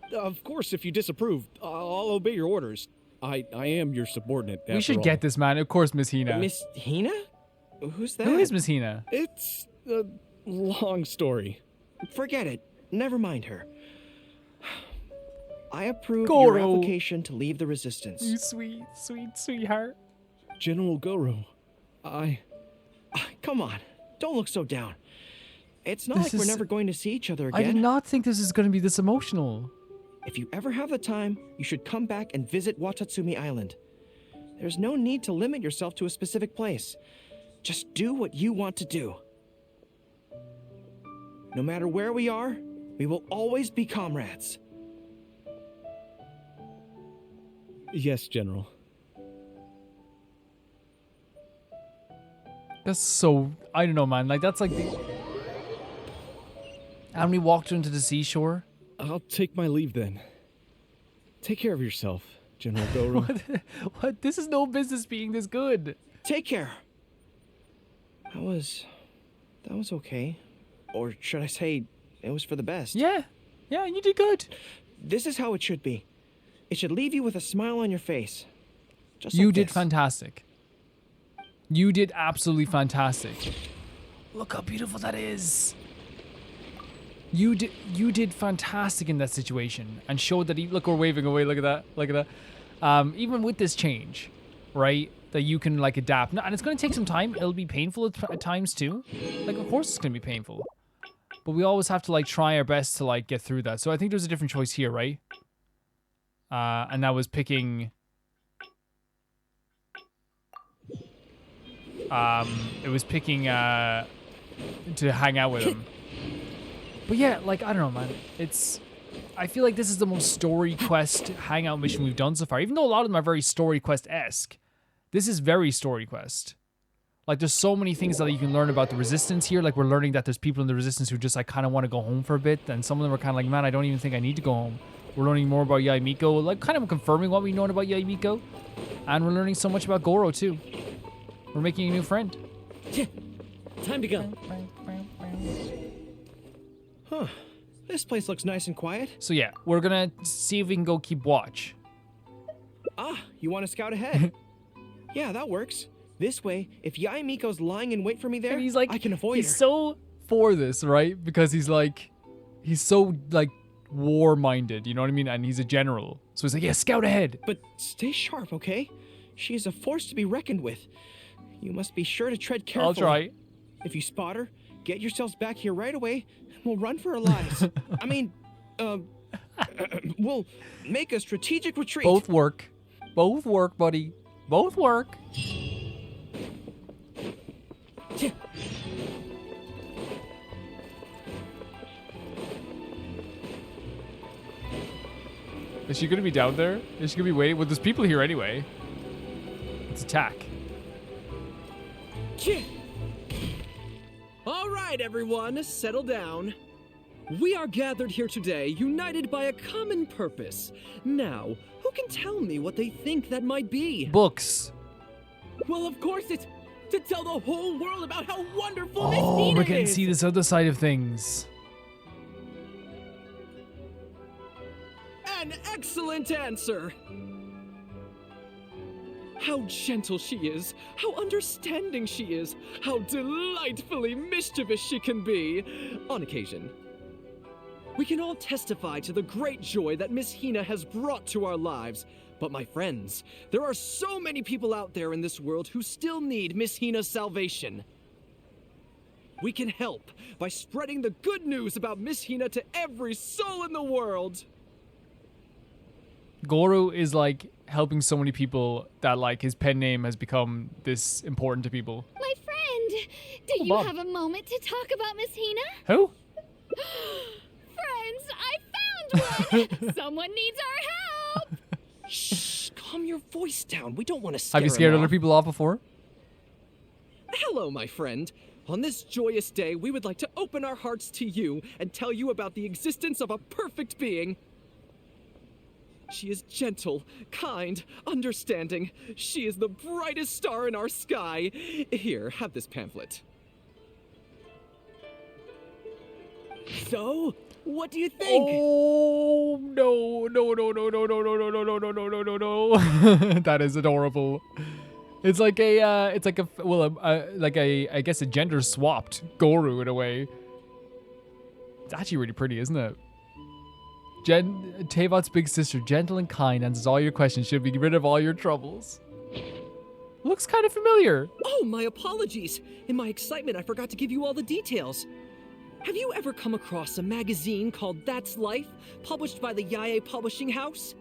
it. Of course, if you disapprove, I'll obey your orders. I am your subordinate. We should get this, man. Of course, Miss Hina. Miss Hina? Who's that? Who is Miss Hina? It's a long story. Forget it. Never mind her. I approve your Gorou. application to leave the Resistance. You sweet, sweet, sweetheart. General Gorou, Come on. Don't look so down. It's not This like we're is- never going to see each other I again. did not think this is going to be this emotional. If you ever have the time, you should come back and visit Watatsumi Island. There's no need to limit yourself to a specific place. Just do what you want to do. No matter where we are, we will always be comrades. Yes, General. That's so... I don't know, man. Like, that's like the... And we walked into the seashore. I'll take my leave then. Take care of yourself, General Gorou. What? This is no business being this good. Take care. That was okay. Or should I say, it was for the best. Yeah. Yeah, you did good. This is how it should be. It should leave you with a smile on your face. Just You like did this. fantastic. You did absolutely fantastic. Look how beautiful that is. You did fantastic in that situation and showed that. Look, we're waving away. Look at that. Look at that. Even with this change, right? That you can like adapt, and it's going to take some time. It'll be painful at times too. Like, of course, it's going to be painful, but we always have to like try our best to like get through that. So I think there's a different choice here, right? And that was picking. It was picking to hang out with him. But yeah, like, I don't know, man. I feel like this is the most story quest hangout mission we've done so far. Even though a lot of them are very story quest-esque, this is very story quest. Like, there's so many things that you can learn about the Resistance here. Like, we're learning that there's people in the Resistance who just, like, kind of want to go home for a bit. And some of them are kind of like, man, I don't even think I need to go home. We're learning more about Yae Miko, like, kind of confirming what we know about Yae Miko. And we're learning so much about Gorou, too. We're making a new friend. Time to go. Huh. This place looks nice and quiet. So yeah, we're gonna see if we can go keep watch. You want to scout ahead? Yeah, that works. This way, if Yae Miko's lying in wait for me there, And he's like, I can avoid he's her. so for this, right? Because he's so like war-minded, you know what I mean? And he's a general. So he's like, yeah, scout ahead. But stay sharp, okay? She is a force to be reckoned with. You must be sure to tread carefully. I'll try. If you spot her, get yourselves back here right away, and we'll run for our lives. I mean, we'll make a strategic retreat. Both work. Both work, buddy. Both work. Is she gonna be down there? Is she gonna be waiting? Well, there's people here anyway. Let's attack. All right, everyone, settle down. We are gathered here today, united by a common purpose. Now, who can tell me what they think that might be? Books. Well, of course, it's to tell the whole world about how wonderful Miss Oh, Hina we're getting to is. see this other side of things. An excellent answer. How gentle she is, how understanding she is, how delightfully mischievous she can be, on occasion. We can all testify to the great joy that Miss Hina has brought to our lives. But my friends, there are so many people out there in this world who still need Miss Hina's salvation. We can help by spreading the good news about Miss Hina to every soul in the world. Gorou is like helping so many people that like his pen name has become this important to people. My friend, do Oh, you Bob. have a moment to talk about Miss Hina? Who? Friends, I found one! Someone needs our help! Shh, calm your voice down. We don't want to scare Have you scared him other off. people off before? Hello, my friend. On this joyous day, we would like to open our hearts to you and tell you about the existence of a perfect being. She is gentle, kind, understanding. She is the brightest star in our sky. Here, have this pamphlet. So, what do you think? Oh no! That is adorable. It's like a, I guess a gender swapped Gorou in a way. It's actually really pretty, isn't it? Teyvat's big sister, gentle and kind, answers all your questions. She'll be rid of all your troubles. Looks kind of familiar. Oh, my apologies. In my excitement, I forgot to give you all the details. Have you ever come across a magazine called That's Life, published by the Yae Publishing House?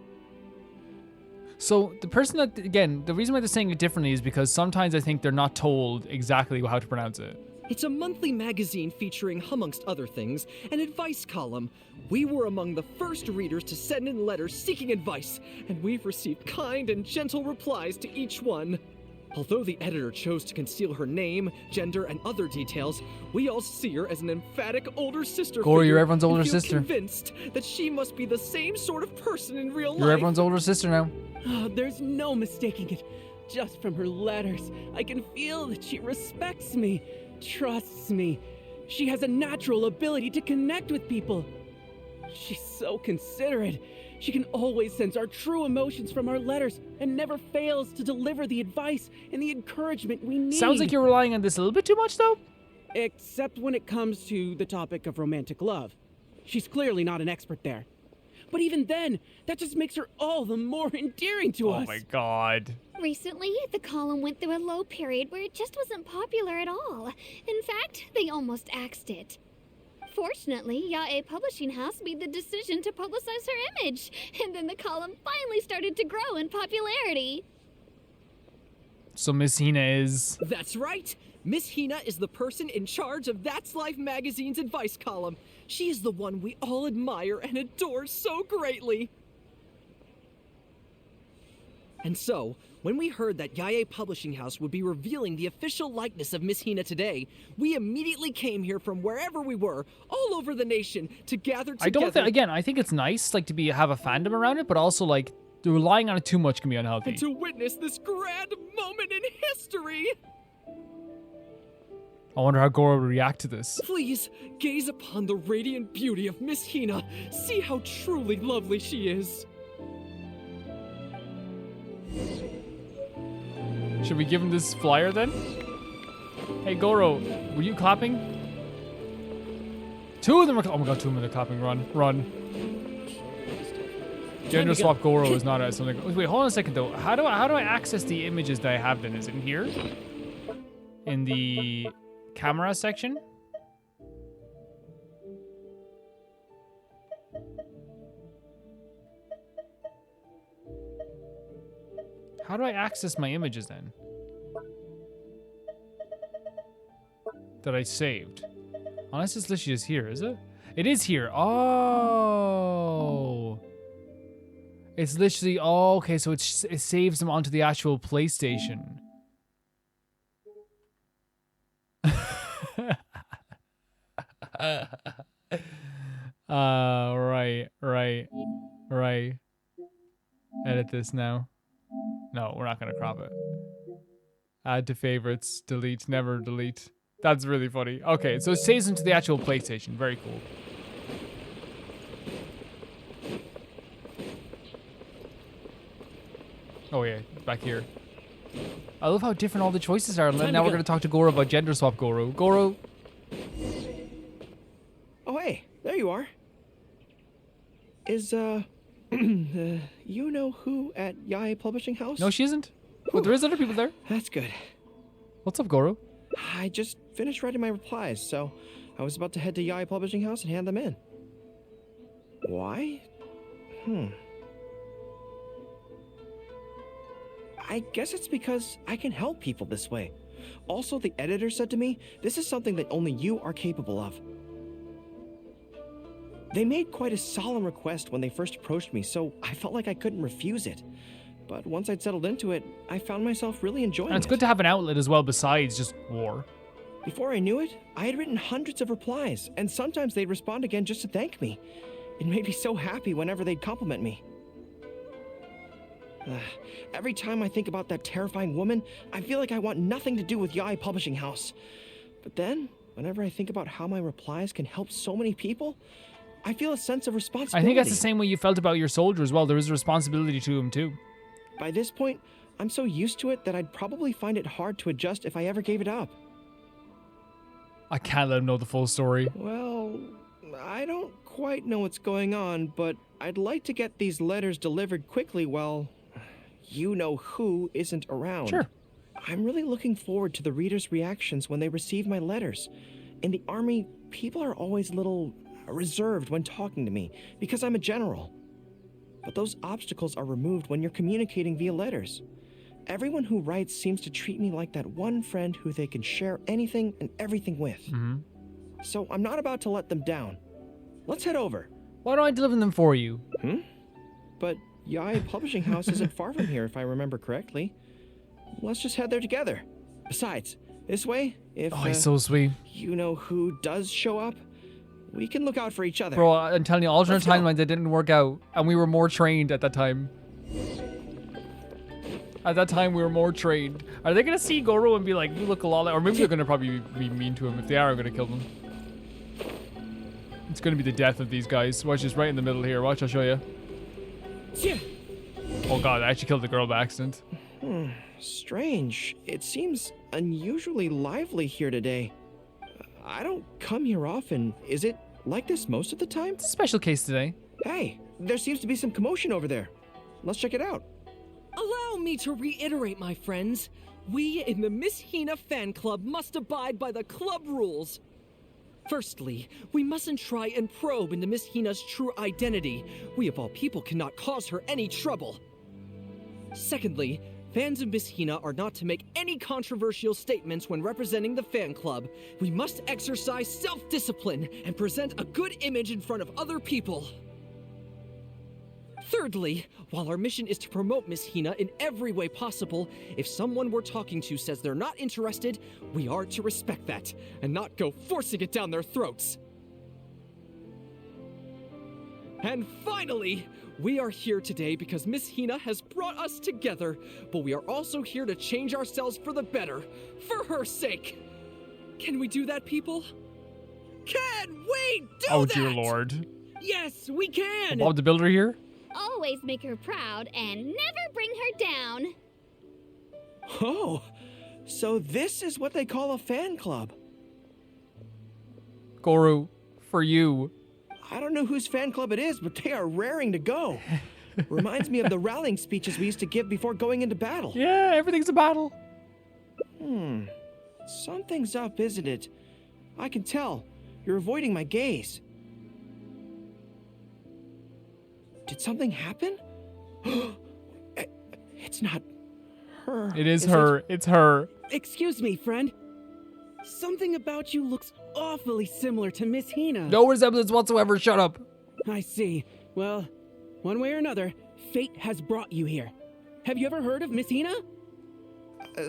So the person that, again, the reason why they're saying it differently is because sometimes I think they're not told exactly how to pronounce it. It's a monthly magazine featuring, amongst other things, an advice column. We were among the first readers to send in letters seeking advice, and we've received kind and gentle replies to each one. Although the editor chose to conceal her name, gender, and other details, we all see her as an emphatic older sister Gorou, figure you're everyone's older and feel sister. convinced that she must be the same sort of person in real life. You're everyone's older sister now. There's no mistaking it. Just from her letters, I can feel that she respects me, trusts me. She has a natural ability to connect with people. She's so considerate. She can always sense our true emotions from our letters and never fails to deliver the advice and the encouragement we need. Sounds like you're relying on this a little bit too much, though. Except when it comes to the topic of romantic love. She's clearly not an expert there. But even then, that just makes her all the more endearing to us. Oh my god. Recently, the column went through a low period where it just wasn't popular at all. In fact, they almost axed it. Fortunately, Yae Publishing House made the decision to publicize her image, and then the column finally started to grow in popularity. So Miss Hina is... That's right! Miss Hina is the person in charge of That's Life magazine's advice column. She is the one we all admire and adore so greatly. And so, when we heard that Yae Publishing House would be revealing the official likeness of Miss Hina today, we immediately came here from wherever we were, all over the nation, to gather together. I don't think, again, I think it's nice like to have a fandom around it, but also like relying on it too much can be unhealthy. And to witness this grand moment in history. I wonder how Gorou will react to this. Please, gaze upon the radiant beauty of Miss Hina. See how truly lovely she is. Should we give him this flyer then? Hey Gorou, were you clapping? Two of them are. Oh my god, two of them are clapping. Run, run. Gender swap Gorou is not something. Wait, hold on a second though. How do I access the images that I have then? Is it in here? In the camera section? How do I access my images then? That I saved. Unless it's literally just here, is it? It is here. Oh. It's literally, oh, okay, so it saves them onto the actual PlayStation. Right. Edit this now. No, we're not gonna crop it. Add to favorites, delete, never delete. That's really funny. Okay, so it saves them to the actual PlayStation. Very cool. Oh yeah, back here. I love how different all the choices are. And now we're gonna talk to Gorou about gender swap Gorou. Gorou. Oh hey, there you are. Is you know who at Yae Publishing House? No, she isn't. But there is other people there. That's good. What's up, Gorou? I just finished writing my replies, so I was about to head to Yae Publishing House and hand them in. Why? I guess it's because I can help people this way. Also, the editor said to me, this is something that only you are capable of. They made quite a solemn request when they first approached me, so I felt like I couldn't refuse it. But once I'd settled into it, I found myself really enjoying it. And it's good to have an outlet as well besides just war. Before I knew it, I had written hundreds of replies, and sometimes they'd respond again just to thank me. It made me so happy whenever they'd compliment me. Every time I think about that terrifying woman, I feel like I want nothing to do with Yae Publishing House. But then, whenever I think about how my replies can help so many people, I feel a sense of responsibility. I think that's the same way you felt about your soldier as well. There is a responsibility to him too. By this point, I'm so used to it that I'd probably find it hard to adjust if I ever gave it up. I can't let him know the full story. Well, I don't quite know what's going on, but I'd like to get these letters delivered quickly while you-know-who isn't around. Sure. I'm really looking forward to the readers' reactions when they receive my letters. In the army, people are always a little reserved when talking to me because I'm a general. But those obstacles are removed when you're communicating via letters. Everyone who writes seems to treat me like that one friend who they can share anything and everything with. So I'm not about to let them down. Let's head over. Why don't I deliver them for you? But Yae Publishing House isn't far from here, if I remember correctly. Let's just head there together. Besides, this way, if he's so sweet. you-know-who does show up, we can look out for each other. Bro, I'm telling you, alternate timelines that didn't work out, and we were more trained at that time. At that time, we were more trained. Are they gonna see Gorou and be like, "You look a lot like," or maybe they're gonna probably be mean to him. If they are, I'm gonna kill them. It's gonna be the death of these guys. Watch this right in the middle here. Watch, I'll show you. Oh god, I actually killed the girl by accident. Strange. It seems unusually lively here today. I don't come here often. Is it like this most of the time? It's a special case today. Hey, there seems to be some commotion over there. Let's check it out. Allow me to reiterate, my friends. We in the Miss Hina fan club must abide by the club rules. Firstly, we mustn't try and probe into Miss Hina's true identity. We of all people cannot cause her any trouble. Secondly, fans of Miss Hina are not to make any controversial statements when representing the fan club. We must exercise self-discipline and present a good image in front of other people. Thirdly, while our mission is to promote Miss Hina in every way possible, if someone we're talking to says they're not interested, we are to respect that and not go forcing it down their throats. And finally, we are here today because Miss Hina has brought us together, but we are also here to change ourselves for the better, for her sake. Can we do that, people? Can we do that? Oh dear lord. Yes, we can! Bob the Builder here? Always make her proud and never bring her down. Oh, so this is what they call a fan club. Gorou, for you. I don't know whose fan club it is, but they are raring to go. Reminds me of the rallying speeches we used to give before going into battle. Yeah, everything's a battle. Something's up, isn't it? I can tell. You're avoiding my gaze. Did something happen? It's not her. It is her. It's her. Excuse me, friend. Something about you looks awfully similar to Miss Hina. No resemblance whatsoever. Shut up. I see. Well, one way or another, fate has brought you here. Have you ever heard of Miss Hina?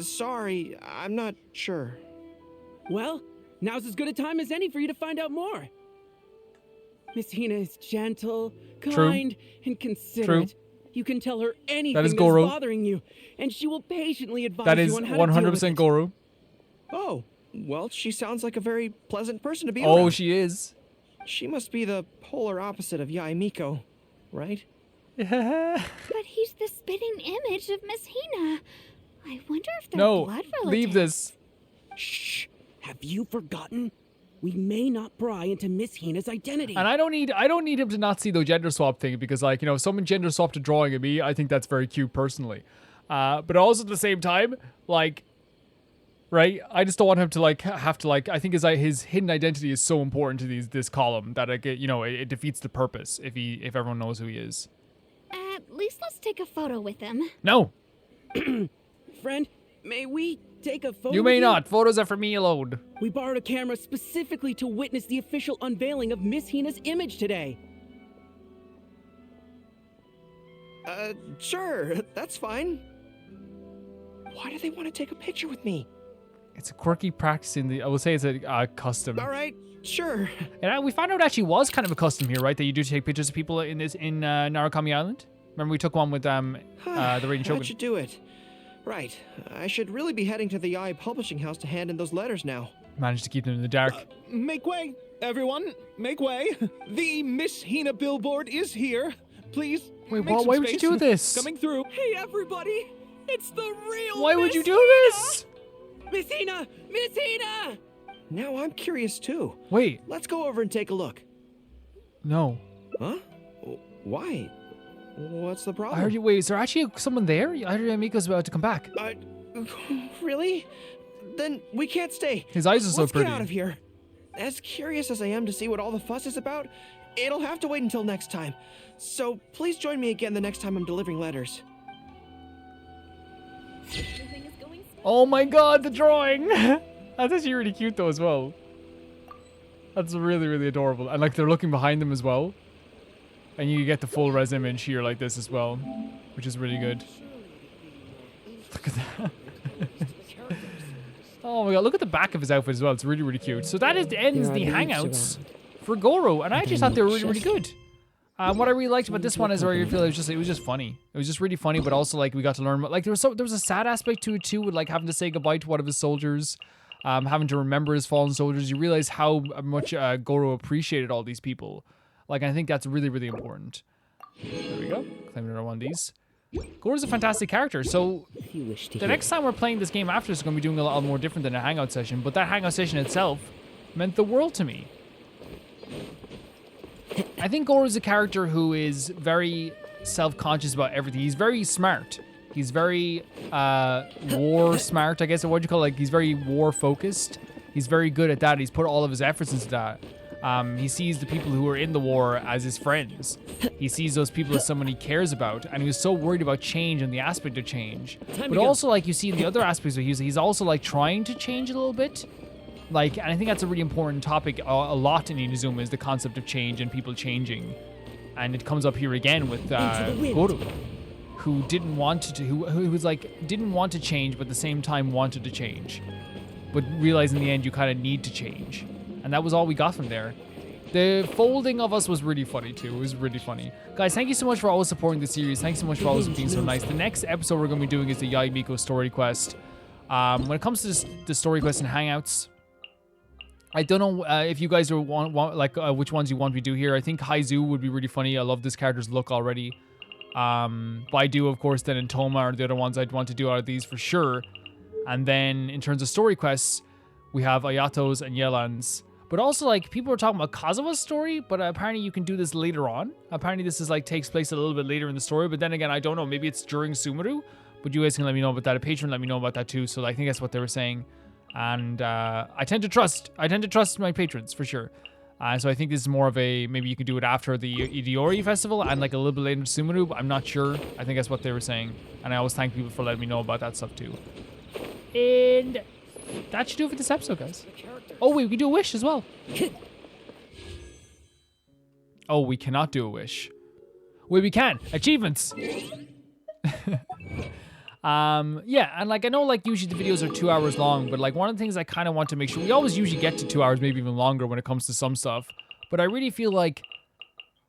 Sorry, I'm not sure. Well, now's as good a time as any for you to find out more. Miss Hina is gentle, kind, and considerate. You can tell her anything that is bothering you, and she will patiently advise you on how to deal with it. That is 100% Gorou. Oh, well, she sounds like a very pleasant person to be around. Oh, she is. She must be the polar opposite of Yae Miko, right? But he's the spitting image of Miss Hina. I wonder if they're blood relatives. Leave this. Shh! Have you forgotten? We may not pry into Miss Hina's identity. And I don't need him to not see the gender swap thing because, like, you know, if someone gender swapped a drawing of me, I think that's very cute personally. But also at the same time, like, right? I just don't want him to like have to like. I think his hidden identity is so important to this column that it defeats the purpose if everyone knows who he is. At least let's take a photo with him. No. Friend, may we take a photo? You may not. Photos are for me alone. We borrowed a camera specifically to witness the official unveiling of Miss Hina's image today. Sure, that's fine. Why do they want to take a picture with me? It's a quirky practice I will say it's a custom. All right, sure. And we found out it actually was kind of a custom here, right? That you do take pictures of people in Narukami Island. Remember we took one with the Raiden Shogun. That should do it. Right. I should really be heading to the Yae publishing house to hand in those letters now. Managed to keep them in the dark. Make way, everyone. Make way. The Miss Hina billboard is here. Please. Wait, why would you do this? Coming through. Hey, everybody! It's the real Why Miss would you do Hina! this? Miss Hina! Miss Hina! Now I'm curious too. Wait. Let's go over and take a look. No. Huh? Why? What's the problem? I heard you. Wait, is there actually someone there? I heard Yae Miko's about to come back. Really? Then we can't stay. His eyes are so Let's pretty. Get out of here. As curious as I am to see what all the fuss is about, it'll have to wait until next time. So please join me again the next time I'm delivering letters. Oh my god, the drawing! That's actually really cute though as well. That's really, really adorable. And like they're looking behind them as well. And you get the full res image here like this as well, which is really good. Look at that. Oh my god, look at the back of his outfit as well. It's really, really cute. So that ends the Hangouts for Gorou. And I actually thought they were really, really good. What I really liked about this one is where you feel it was just funny. It was just really funny, but also like we got to learn. Like there was a sad aspect to it too, with like having to say goodbye to one of his soldiers, having to remember his fallen soldiers. You realize how much Gorou appreciated all these people. Like I think that's really, really important. There we go. Claim another one of these. Gorou's a fantastic character. So the next time we're playing this game after, it's going to be doing a lot more different than a hangout session. But that hangout session itself meant the world to me. I think Gorou is a character who is very self-conscious about everything. He's very smart. He's very war smart, I guess. What do you call it? Like, he's very war focused. He's very good at that. He's put all of his efforts into that. He sees the people who are in the war as his friends. He sees those people as someone he cares about. And he was so worried about change and the aspect of change. But also, like, you see in the other aspects of he's also, like, trying to change a little bit. Like, and I think that's a really important topic a lot in Inazuma is the concept of change and people changing. And it comes up here again with Gorou, who didn't want to, who was like, didn't want to change, but at the same time wanted to change. But realized in the end you kind of need to change. And that was all we got from there. The folding of us was really funny too. It was really funny. Guys, thank you so much for always supporting the series. Thanks so much for always being so nice. The next episode we're going to be doing is the Yae Miko story quest. When it comes to the story quest and hangouts, I don't know if you guys are which ones you want me to do here. I think Haizu would be really funny. I love this character's look already. Baidu, of course, then and Toma are the other ones I'd want to do out of these for sure. And then in terms of story quests, we have Ayato's and Yelan's. But also, like, people are talking about Kazuha's story, but apparently you can do this later on. Apparently this is like takes place a little bit later in the story, but then again, I don't know. Maybe it's during Sumeru, but you guys can let me know about that. A patron let me know about that too. So I think that's what they were saying. And I tend to trust my patrons for sure. So I think this is more of a, maybe you could do it after the Idiori festival and like a little bit later in Sumeru, but I'm not sure. I think that's what they were saying. And I always thank people for letting me know about that stuff too. And that should do it for this episode, guys. Oh wait, we can do a wish as well. Oh, we cannot do a wish. Wait, we can. Achievements. Yeah, and like I know like usually the videos are 2 hours long, but like one of the things I kind of want to make sure, we always usually get to 2 hours, maybe even longer when it comes to some stuff, but I really feel like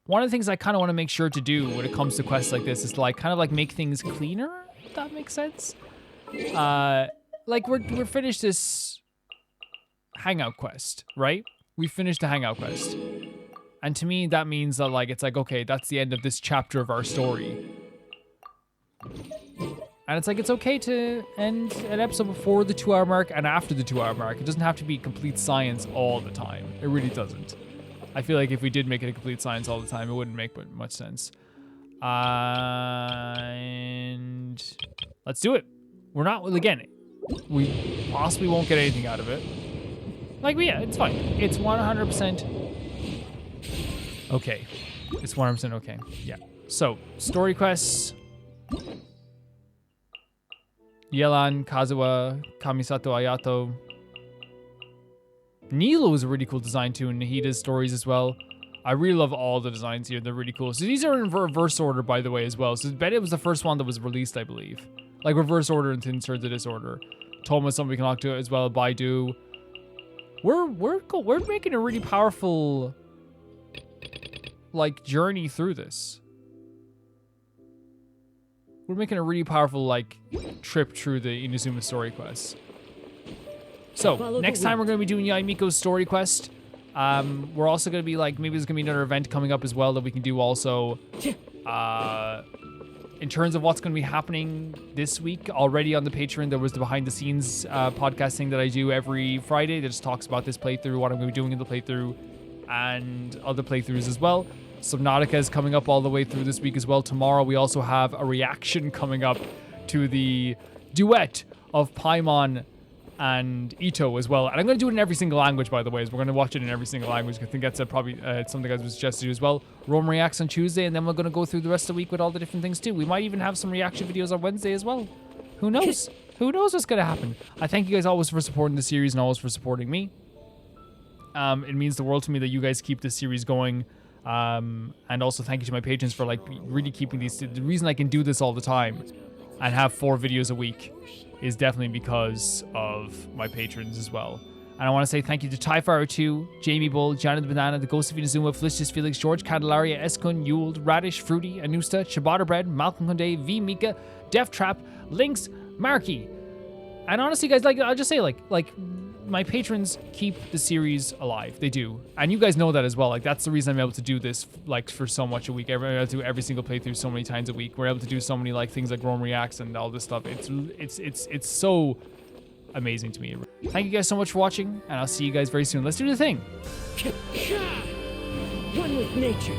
one of the things I kind of want to make sure to do when it comes to quests like this is to like kind of like make things cleaner, if that makes sense. Like we're finished this hangout quest, right? We finished the hangout quest. And to me that means that like it's like okay, that's the end of this chapter of our story. And it's like, it's okay to end an episode before the 2 hour mark and after the 2 hour mark. It doesn't have to be complete science all the time. It really doesn't. I feel like if we did make it a complete science all the time, it wouldn't make much sense. And let's do it. We're not, again, we possibly won't get anything out of it. Like, yeah, it's fine. It's 100% okay. It's 100% okay. Yeah. So, story quests. Yelan, Kazuha, Kamisato Ayato. Nilo is a really cool design too, and Nahida's stories as well. I really love all the designs here. They're really cool. So these are in reverse order, by the way, as well. So Bennett was the first one that was released, I believe. Like, reverse order into insert the disorder. Toma's something we can lock to it as well. Baidu. We're making a really powerful, like, journey through this. We're making a really powerful, like, trip through the Inazuma story quest. So, next time we're going to be doing Yae Miko's story quest. We're also going to be, like, maybe there's going to be another event coming up as well that we can do also. In terms of what's going to be happening this week, already on the Patreon, there was the behind-the-scenes podcast thing that I do every Friday that just talks about this playthrough, what I'm going to be doing in the playthrough, and other playthroughs as well. Subnautica is coming up all the way through this week as well. Tomorrow we also have a reaction coming up to the duet of Paimon and Ito as well. And I'm going to do it in every single language, by the way. We're going to watch it in every single language. I think that's probably something I would suggest to do as well. Rome reacts on Tuesday, and then we're going to go through the rest of the week with all the different things too. We might even have some reaction videos on Wednesday as well. Who knows? Who knows what's going to happen? I thank you guys always for supporting the series and always for supporting me. It means the world to me that you guys keep this series going. And also thank you to my patrons for, like, really keeping these. The reason I can do this all the time and have 4 videos a week is definitely because of my patrons as well. And I want to say thank you to Tyfire2, Jamie Bull, Janet the Banana, The Ghost of Inazuma, Felicitas Felix, George Candelaria, Eskun, Yuld, Radish, Fruity, Anusta, Ciabatta Bread, Malcolm Conde, V Mika, Def Trap, Lynx, Marky. And honestly, guys, like, I'll just say, like my patrons keep the series alive. They do. And you guys know that as well. Like, that's the reason I'm able to do this, like, for so much a week. I'm able to do every single playthrough so many times a week. We're able to do so many, like, things like Rome Reacts and all this stuff. It's so amazing to me. Thank you guys so much for watching, and I'll see you guys very soon. Let's do the thing. One with nature.